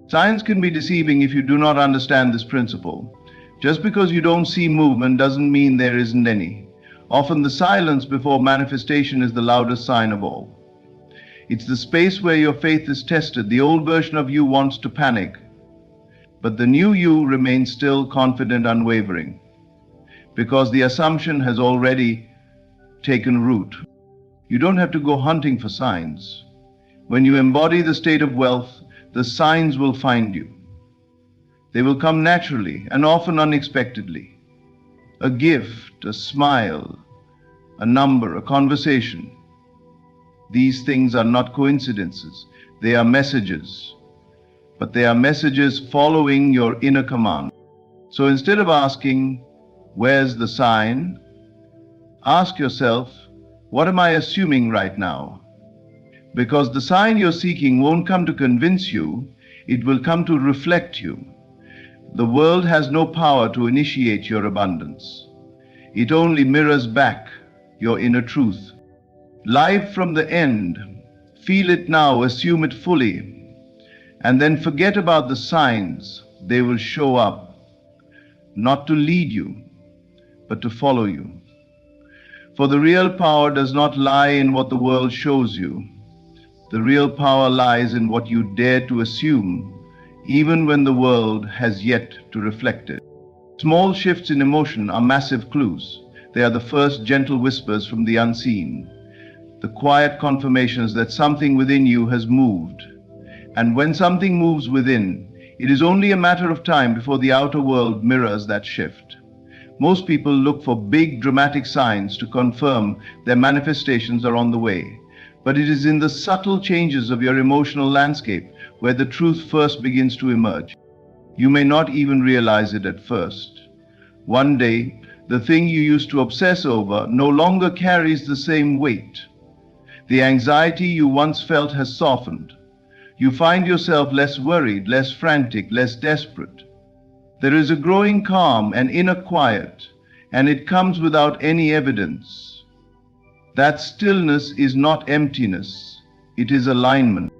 A: Science can be deceiving if you do not understand this principle. Just because you don't see movement doesn't mean there isn't any. Often the silence before manifestation is the loudest sign of all. It's the space where your faith is tested. The old version of you wants to panic, but the new you remains still, confident, unwavering, because the assumption has already taken root. You don't have to go hunting for signs. When you embody the state of wealth, the signs will find you. They will come naturally and often unexpectedly. A gift, a smile, a number, a conversation. These things are not coincidences. They are messages. But they are messages following your inner command. So instead of asking, where's the sign? Ask yourself, what am I assuming right now? Because the sign you're seeking won't come to convince you, it will come to reflect you. The world has no power to initiate your abundance. It only mirrors back your inner truth. Live from the end, feel it now, assume it fully, and then forget about the signs. They will show up, not to lead you, but to follow you. For the real power does not lie in what the world shows you. The real power lies in what you dare to assume, even when the world has yet to reflect it. Small shifts in emotion are massive clues. They are the first gentle whispers from the unseen, the quiet confirmations that something within you has moved. And when something moves within, it is only a matter of time before the outer world mirrors that shift. Most people look for big dramatic signs to confirm their manifestations are on the way. But it is in the subtle changes of your emotional landscape where the truth first begins to emerge. You may not even realize it at first. One day, the thing you used to obsess over no longer carries the same weight. The anxiety you once felt has softened. You find yourself less worried, less frantic, less desperate. There is a growing calm and inner quiet, and it comes without any evidence. That stillness is not emptiness, it is alignment.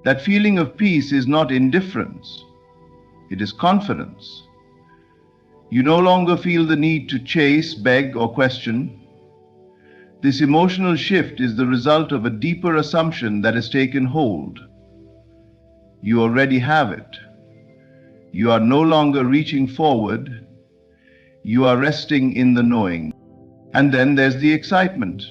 A: That feeling of peace is not indifference, it is confidence. You no longer feel the need to chase, beg, or question. This emotional shift is the result of a deeper assumption that has taken hold. You already have it. You are no longer reaching forward. You are resting in the knowing. And then there's the excitement.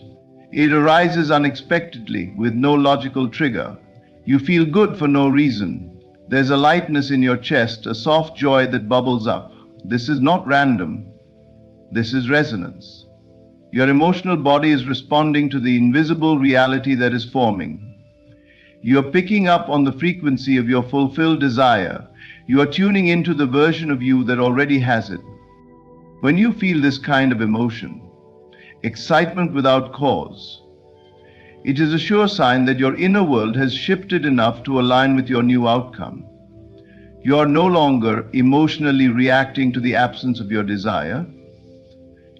A: It arises unexpectedly with no logical trigger. You feel good for no reason. There's a lightness in your chest, a soft joy that bubbles up. This is not random. This is resonance. Your emotional body is responding to the invisible reality that is forming. You are picking up on the frequency of your fulfilled desire. You are tuning into the version of you that already has it. When you feel this kind of emotion, excitement without cause, it is a sure sign that your inner world has shifted enough to align with your new outcome. You are no longer emotionally reacting to the absence of your desire.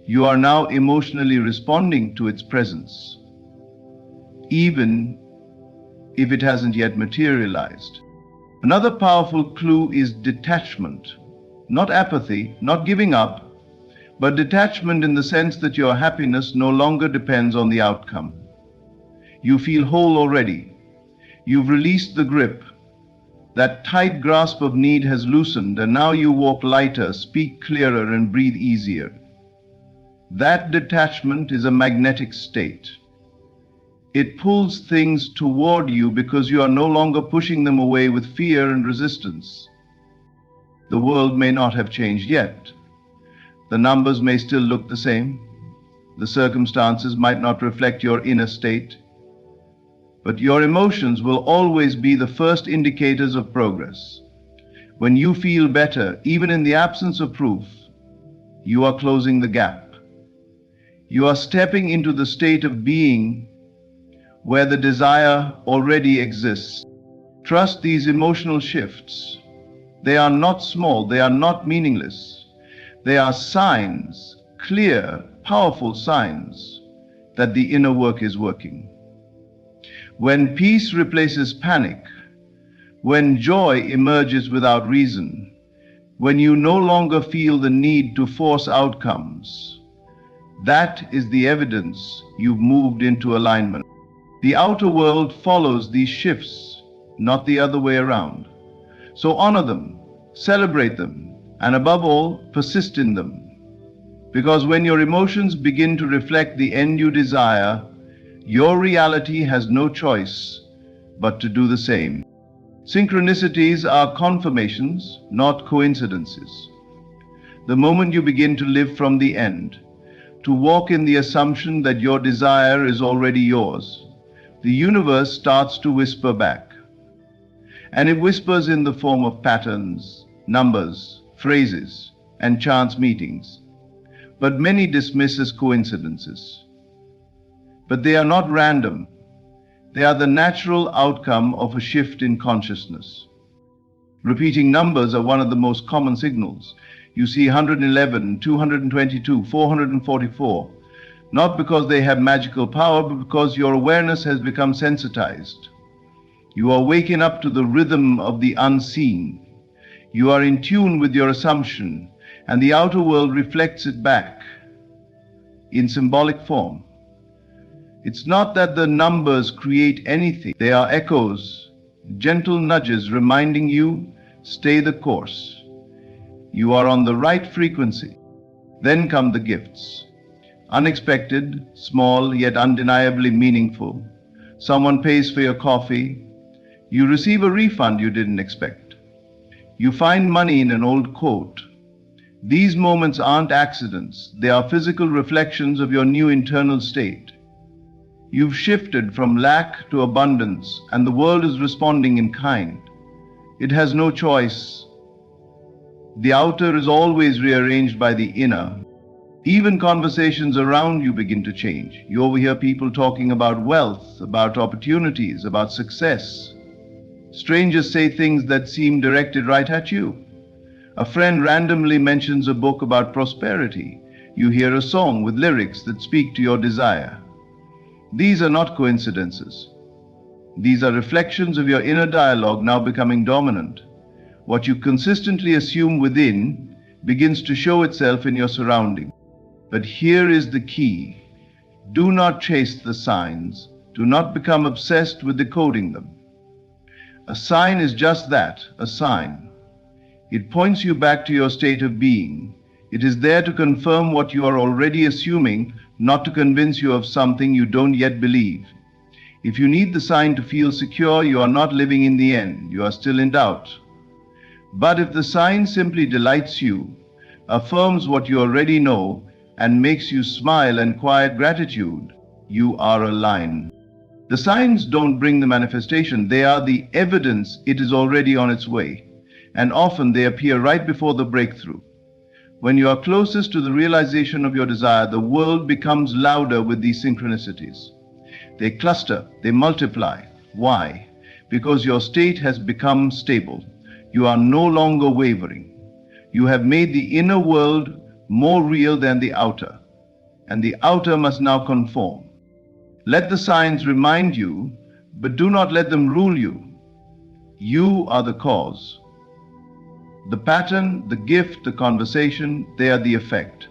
A: You are now emotionally responding to its presence, even if it hasn't yet materialized. Another powerful clue is detachment. Not apathy, not giving up, but detachment in the sense that your happiness no longer depends on the outcome. You feel whole already. You've released the grip. That tight grasp of need has loosened, and now you walk lighter, speak clearer, and breathe easier. That detachment is a magnetic state. It pulls things toward you because you are no longer pushing them away with fear and resistance. The world may not have changed yet. The numbers may still look the same. The circumstances might not reflect your inner state. But your emotions will always be the first indicators of progress. When you feel better, even in the absence of proof, you are closing the gap. You are stepping into the state of being where the desire already exists. Trust these emotional shifts. They are not small, they are not meaningless. They are signs, clear, powerful signs that the inner work is working. When peace replaces panic, when joy emerges without reason, when you no longer feel the need to force outcomes, that is the evidence you've moved into alignment. The outer world follows these shifts, not the other way around. So honor them, celebrate them, and above all, persist in them. Because when your emotions begin to reflect the end you desire, your reality has no choice but to do the same. Synchronicities are confirmations, not coincidences. The moment you begin to live from the end, to walk in the assumption that your desire is already yours, the universe starts to whisper back. And it whispers in the form of patterns, numbers, phrases, and chance meetings. But many dismiss as coincidences. But they are not random. They are the natural outcome of a shift in consciousness. Repeating numbers are one of the most common signals. You see 111, 222, 444, not because they have magical power, but because your awareness has become sensitized. You are waking up to the rhythm of the unseen. You are in tune with your assumption, and the outer world reflects it back in symbolic form. It's not that the numbers create anything. They are echoes, gentle nudges reminding you, stay the course. You are on the right frequency. Then come the gifts. Unexpected, small, yet undeniably meaningful. Someone pays for your coffee. You receive a refund you didn't expect. You find money in an old coat. These moments aren't accidents. They are physical reflections of your new internal state. You've shifted from lack to abundance, and the world is responding in kind. It has no choice. The outer is always rearranged by the inner. Even conversations around you begin to change. You overhear people talking about wealth, about opportunities, about success. Strangers say things that seem directed right at you. A friend randomly mentions a book about prosperity. You hear a song with lyrics that speak to your desire. These are not coincidences. These are reflections of your inner dialogue now becoming dominant. What you consistently assume within begins to show itself in your surroundings. But here is the key. Do not chase the signs. Do not become obsessed with decoding them. A sign is just that, a sign. It points you back to your state of being. It is there to confirm what you are already assuming, not to convince you of something you don't yet believe. If you need the sign to feel secure, you are not living in the end. You are still in doubt. But if the sign simply delights you, affirms what you already know, and makes you smile and quiet gratitude, you are aligned. The signs don't bring the manifestation. They are the evidence it is already on its way. And often they appear right before the breakthrough. When you are closest to the realization of your desire, the world becomes louder with these synchronicities. They cluster, they multiply. Why? Because your state has become stable. You are no longer wavering. You have made the inner world more real than the outer, and the outer must now conform. Let the signs remind you, but do not let them rule you. You are the cause. The pattern, the gift, the conversation, they are the effect.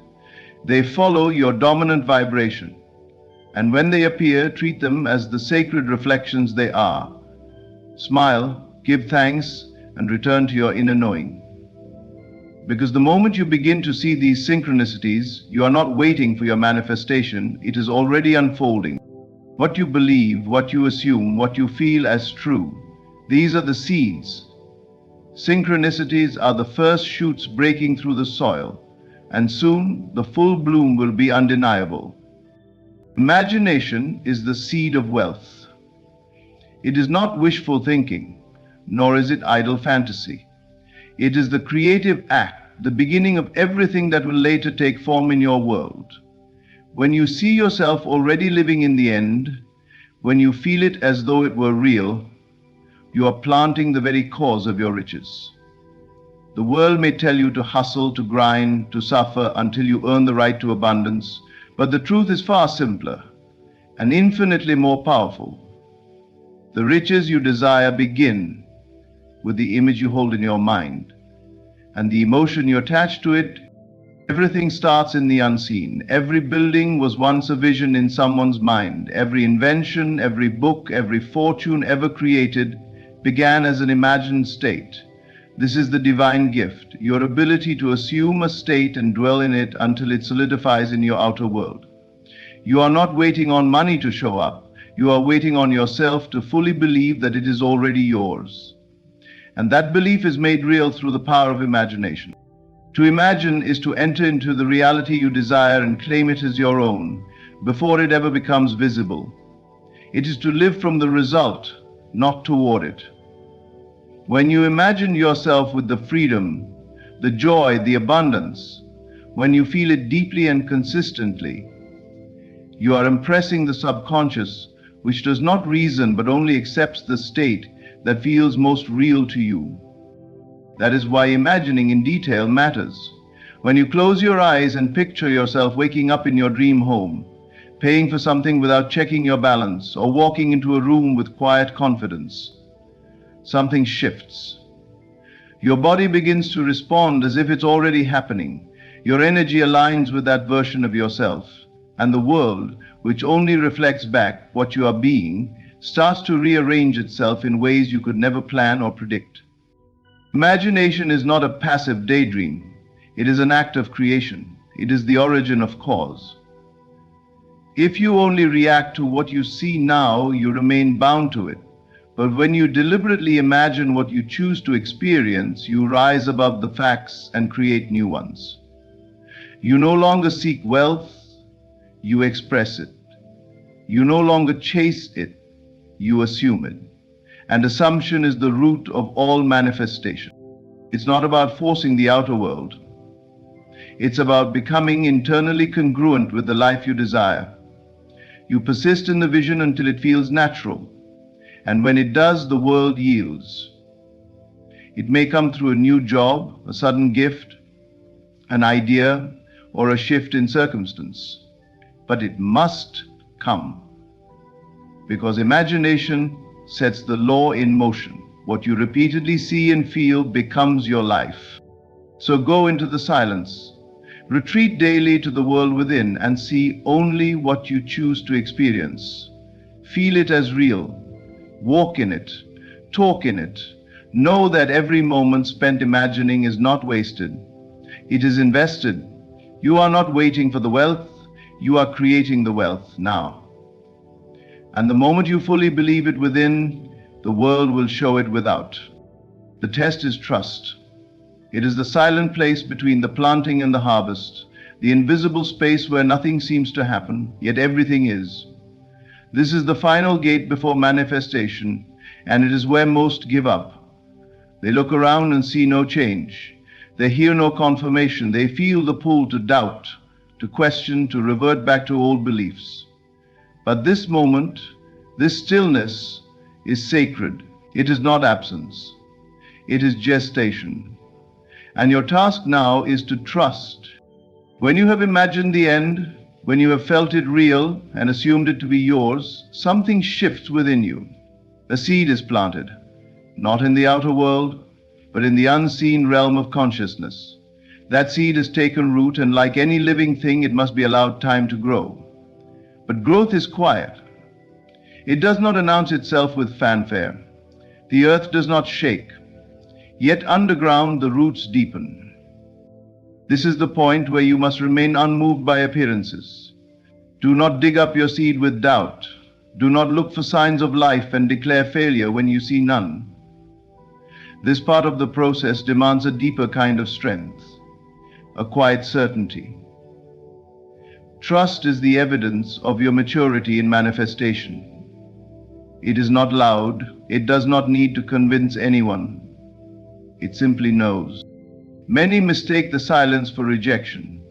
A: They follow your dominant vibration. And when they appear, treat them as the sacred reflections they are. Smile, give thanks, and return to your inner knowing. Because the moment you begin to see these synchronicities, you are not waiting for your manifestation, it is already unfolding. What you believe, what you assume, what you feel as true, these are the seeds. Synchronicities are the first shoots breaking through the soil, and soon the full bloom will be undeniable. Imagination is the seed of wealth. It is not wishful thinking, nor is it idle fantasy. It is the creative act, the beginning of everything that will later take form in your world. When you see yourself already living in the end, when you feel it as though it were real, you are planting the very cause of your riches. The world may tell you to hustle, to grind, to suffer until you earn the right to abundance, but the truth is far simpler and infinitely more powerful. The riches you desire begin with the image you hold in your mind and the emotion you attach to it. Everything starts in the unseen. Every building was once a vision in someone's mind. Every invention, every book, every fortune ever created began as an imagined state. This is the divine gift, your ability to assume a state and dwell in it until it solidifies in your outer world. You are not waiting on money to show up. You are waiting on yourself to fully believe that it is already yours. And that belief is made real through the power of imagination. To imagine is to enter into the reality you desire and claim it as your own before it ever becomes visible. It is to live from the result, not toward it. When you imagine yourself with the freedom, the joy, the abundance, when you feel it deeply and consistently, you are impressing the subconscious, which does not reason but only accepts the state that feels most real to you. That is why imagining in detail matters. When you close your eyes and picture yourself waking up in your dream home, paying for something without checking your balance, or walking into a room with quiet confidence, something shifts. Your body begins to respond as if it's already happening. Your energy aligns with that version of yourself, and the world, which only reflects back what you are being, starts to rearrange itself in ways you could never plan or predict. Imagination is not a passive daydream. It is an act of creation. It is the origin of cause. If you only react to what you see now, you remain bound to it. But when you deliberately imagine what you choose to experience, you rise above the facts and create new ones. You no longer seek wealth, you express it. You no longer chase it, you assume it. And assumption is the root of all manifestation. It's not about forcing the outer world. It's about becoming internally congruent with the life you desire. You persist in the vision until it feels natural. And when it does, the world yields. It may come through a new job, a sudden gift, an idea, or a shift in circumstance. But it must come. Because imagination sets the law in motion. What you repeatedly see and feel becomes your life. So go into the silence. Retreat daily to the world within and see only what you choose to experience. Feel it as real. Walk in it, talk in it. Know that every moment spent imagining is not wasted. It is invested. You are not waiting for the wealth, you are creating the wealth now. And the moment you fully believe it within, the world will show it without. The test is trust. It is the silent place between the planting and the harvest, the invisible space where nothing seems to happen, yet everything is. This is the final gate before manifestation, and it is where most give up. They look around and see no change. They hear no confirmation. They feel the pull to doubt, to question, to revert back to old beliefs. But this moment, this stillness, is sacred. It is not absence. It is gestation. And your task now is to trust. When you have imagined the end, when you have felt it real and assumed it to be yours, something shifts within you. A seed is planted, not in the outer world, but in the unseen realm of consciousness. That seed has taken root, and like any living thing, it must be allowed time to grow. But growth is quiet. It does not announce itself with fanfare. The earth does not shake. Yet underground the roots deepen. This is the point where you must remain unmoved by appearances. Do not dig up your seed with doubt. Do not look for signs of life and declare failure when you see none. This part of the process demands a deeper kind of strength, a quiet certainty. Trust is the evidence of your maturity in manifestation. It is not loud. It does not need to convince anyone. It simply knows. Many mistake the silence for rejection.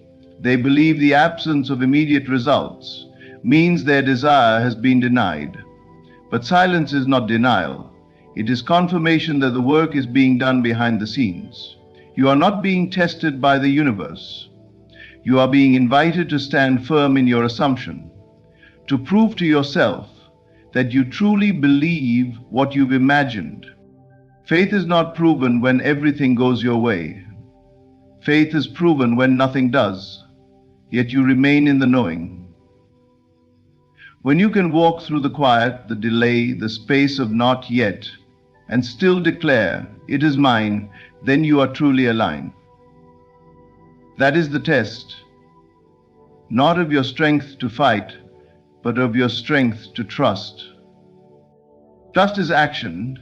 A: They believe the absence of immediate results means their desire has been denied. But silence is not denial. It is confirmation that the work is being done behind the scenes. You are not being tested by the universe. You are being invited to stand firm in your assumption, to prove to yourself that you truly believe what you've imagined. Faith is not proven when everything goes your way. Faith is proven when nothing does, yet you remain in the knowing. When you can walk through the quiet, the delay, the space of not yet, and still declare, "It is mine," then you are truly aligned. That is the test, not of your strength to fight, but of your strength to trust. Trust is action.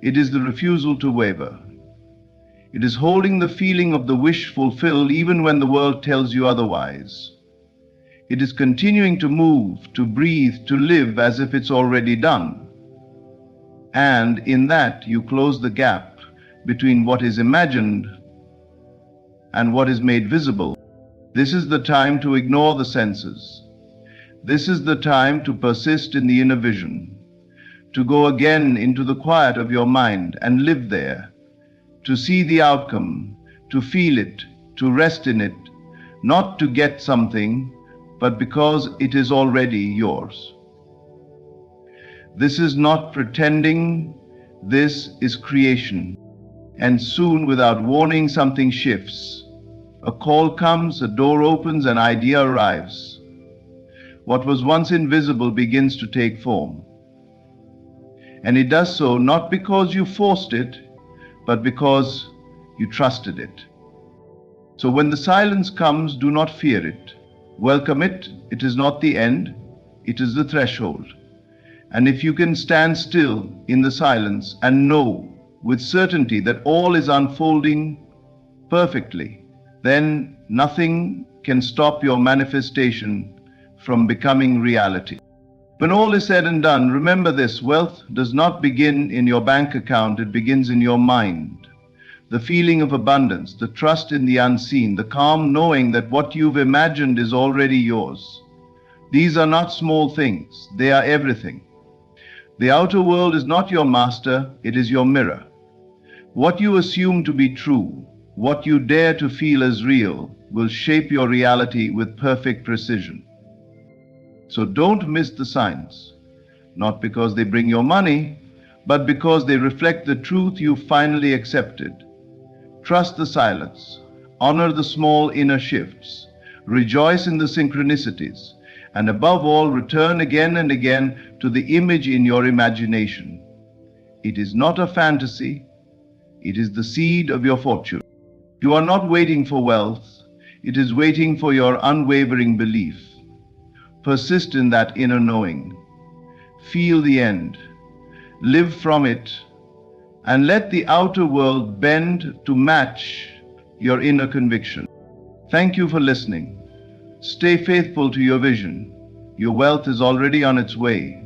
A: It is the refusal to waver. It is holding the feeling of the wish fulfilled even when the world tells you otherwise. It is continuing to move, to breathe, to live as if it's already done. And in that, you close the gap between what is imagined and what is made visible. This is the time to ignore the senses. This is the time to persist in the inner vision, to go again into the quiet of your mind and live there, to see the outcome, to feel it, to rest in it, not to get something, but because it is already yours. This is not pretending, this is creation. And soon, without warning, something shifts. A call comes, a door opens, an idea arrives. What was once invisible begins to take form. And it does so not because you forced it, but because you trusted it. So when the silence comes, do not fear it. Welcome it. It is not the end, it is the threshold. And if you can stand still in the silence and know with certainty that all is unfolding perfectly, then nothing can stop your manifestation from becoming reality. When all is said and done, remember this: wealth does not begin in your bank account, it begins in your mind. The feeling of abundance, the trust in the unseen, the calm knowing that what you've imagined is already yours. These are not small things, they are everything. The outer world is not your master, it is your mirror. What you assume to be true, what you dare to feel as real, will shape your reality with perfect precision. So don't miss the signs, not because they bring your money, but because they reflect the truth you finally accepted. Trust the silence, honor the small inner shifts, rejoice in the synchronicities, and above all, return again and again to the image in your imagination. It is not a fantasy, it is the seed of your fortune. You are not waiting for wealth, it is waiting for your unwavering belief. Persist in that inner knowing. Feel the end. Live from it. And let the outer world bend to match your inner conviction. Thank you for listening. Stay faithful to your vision. Your wealth is already on its way.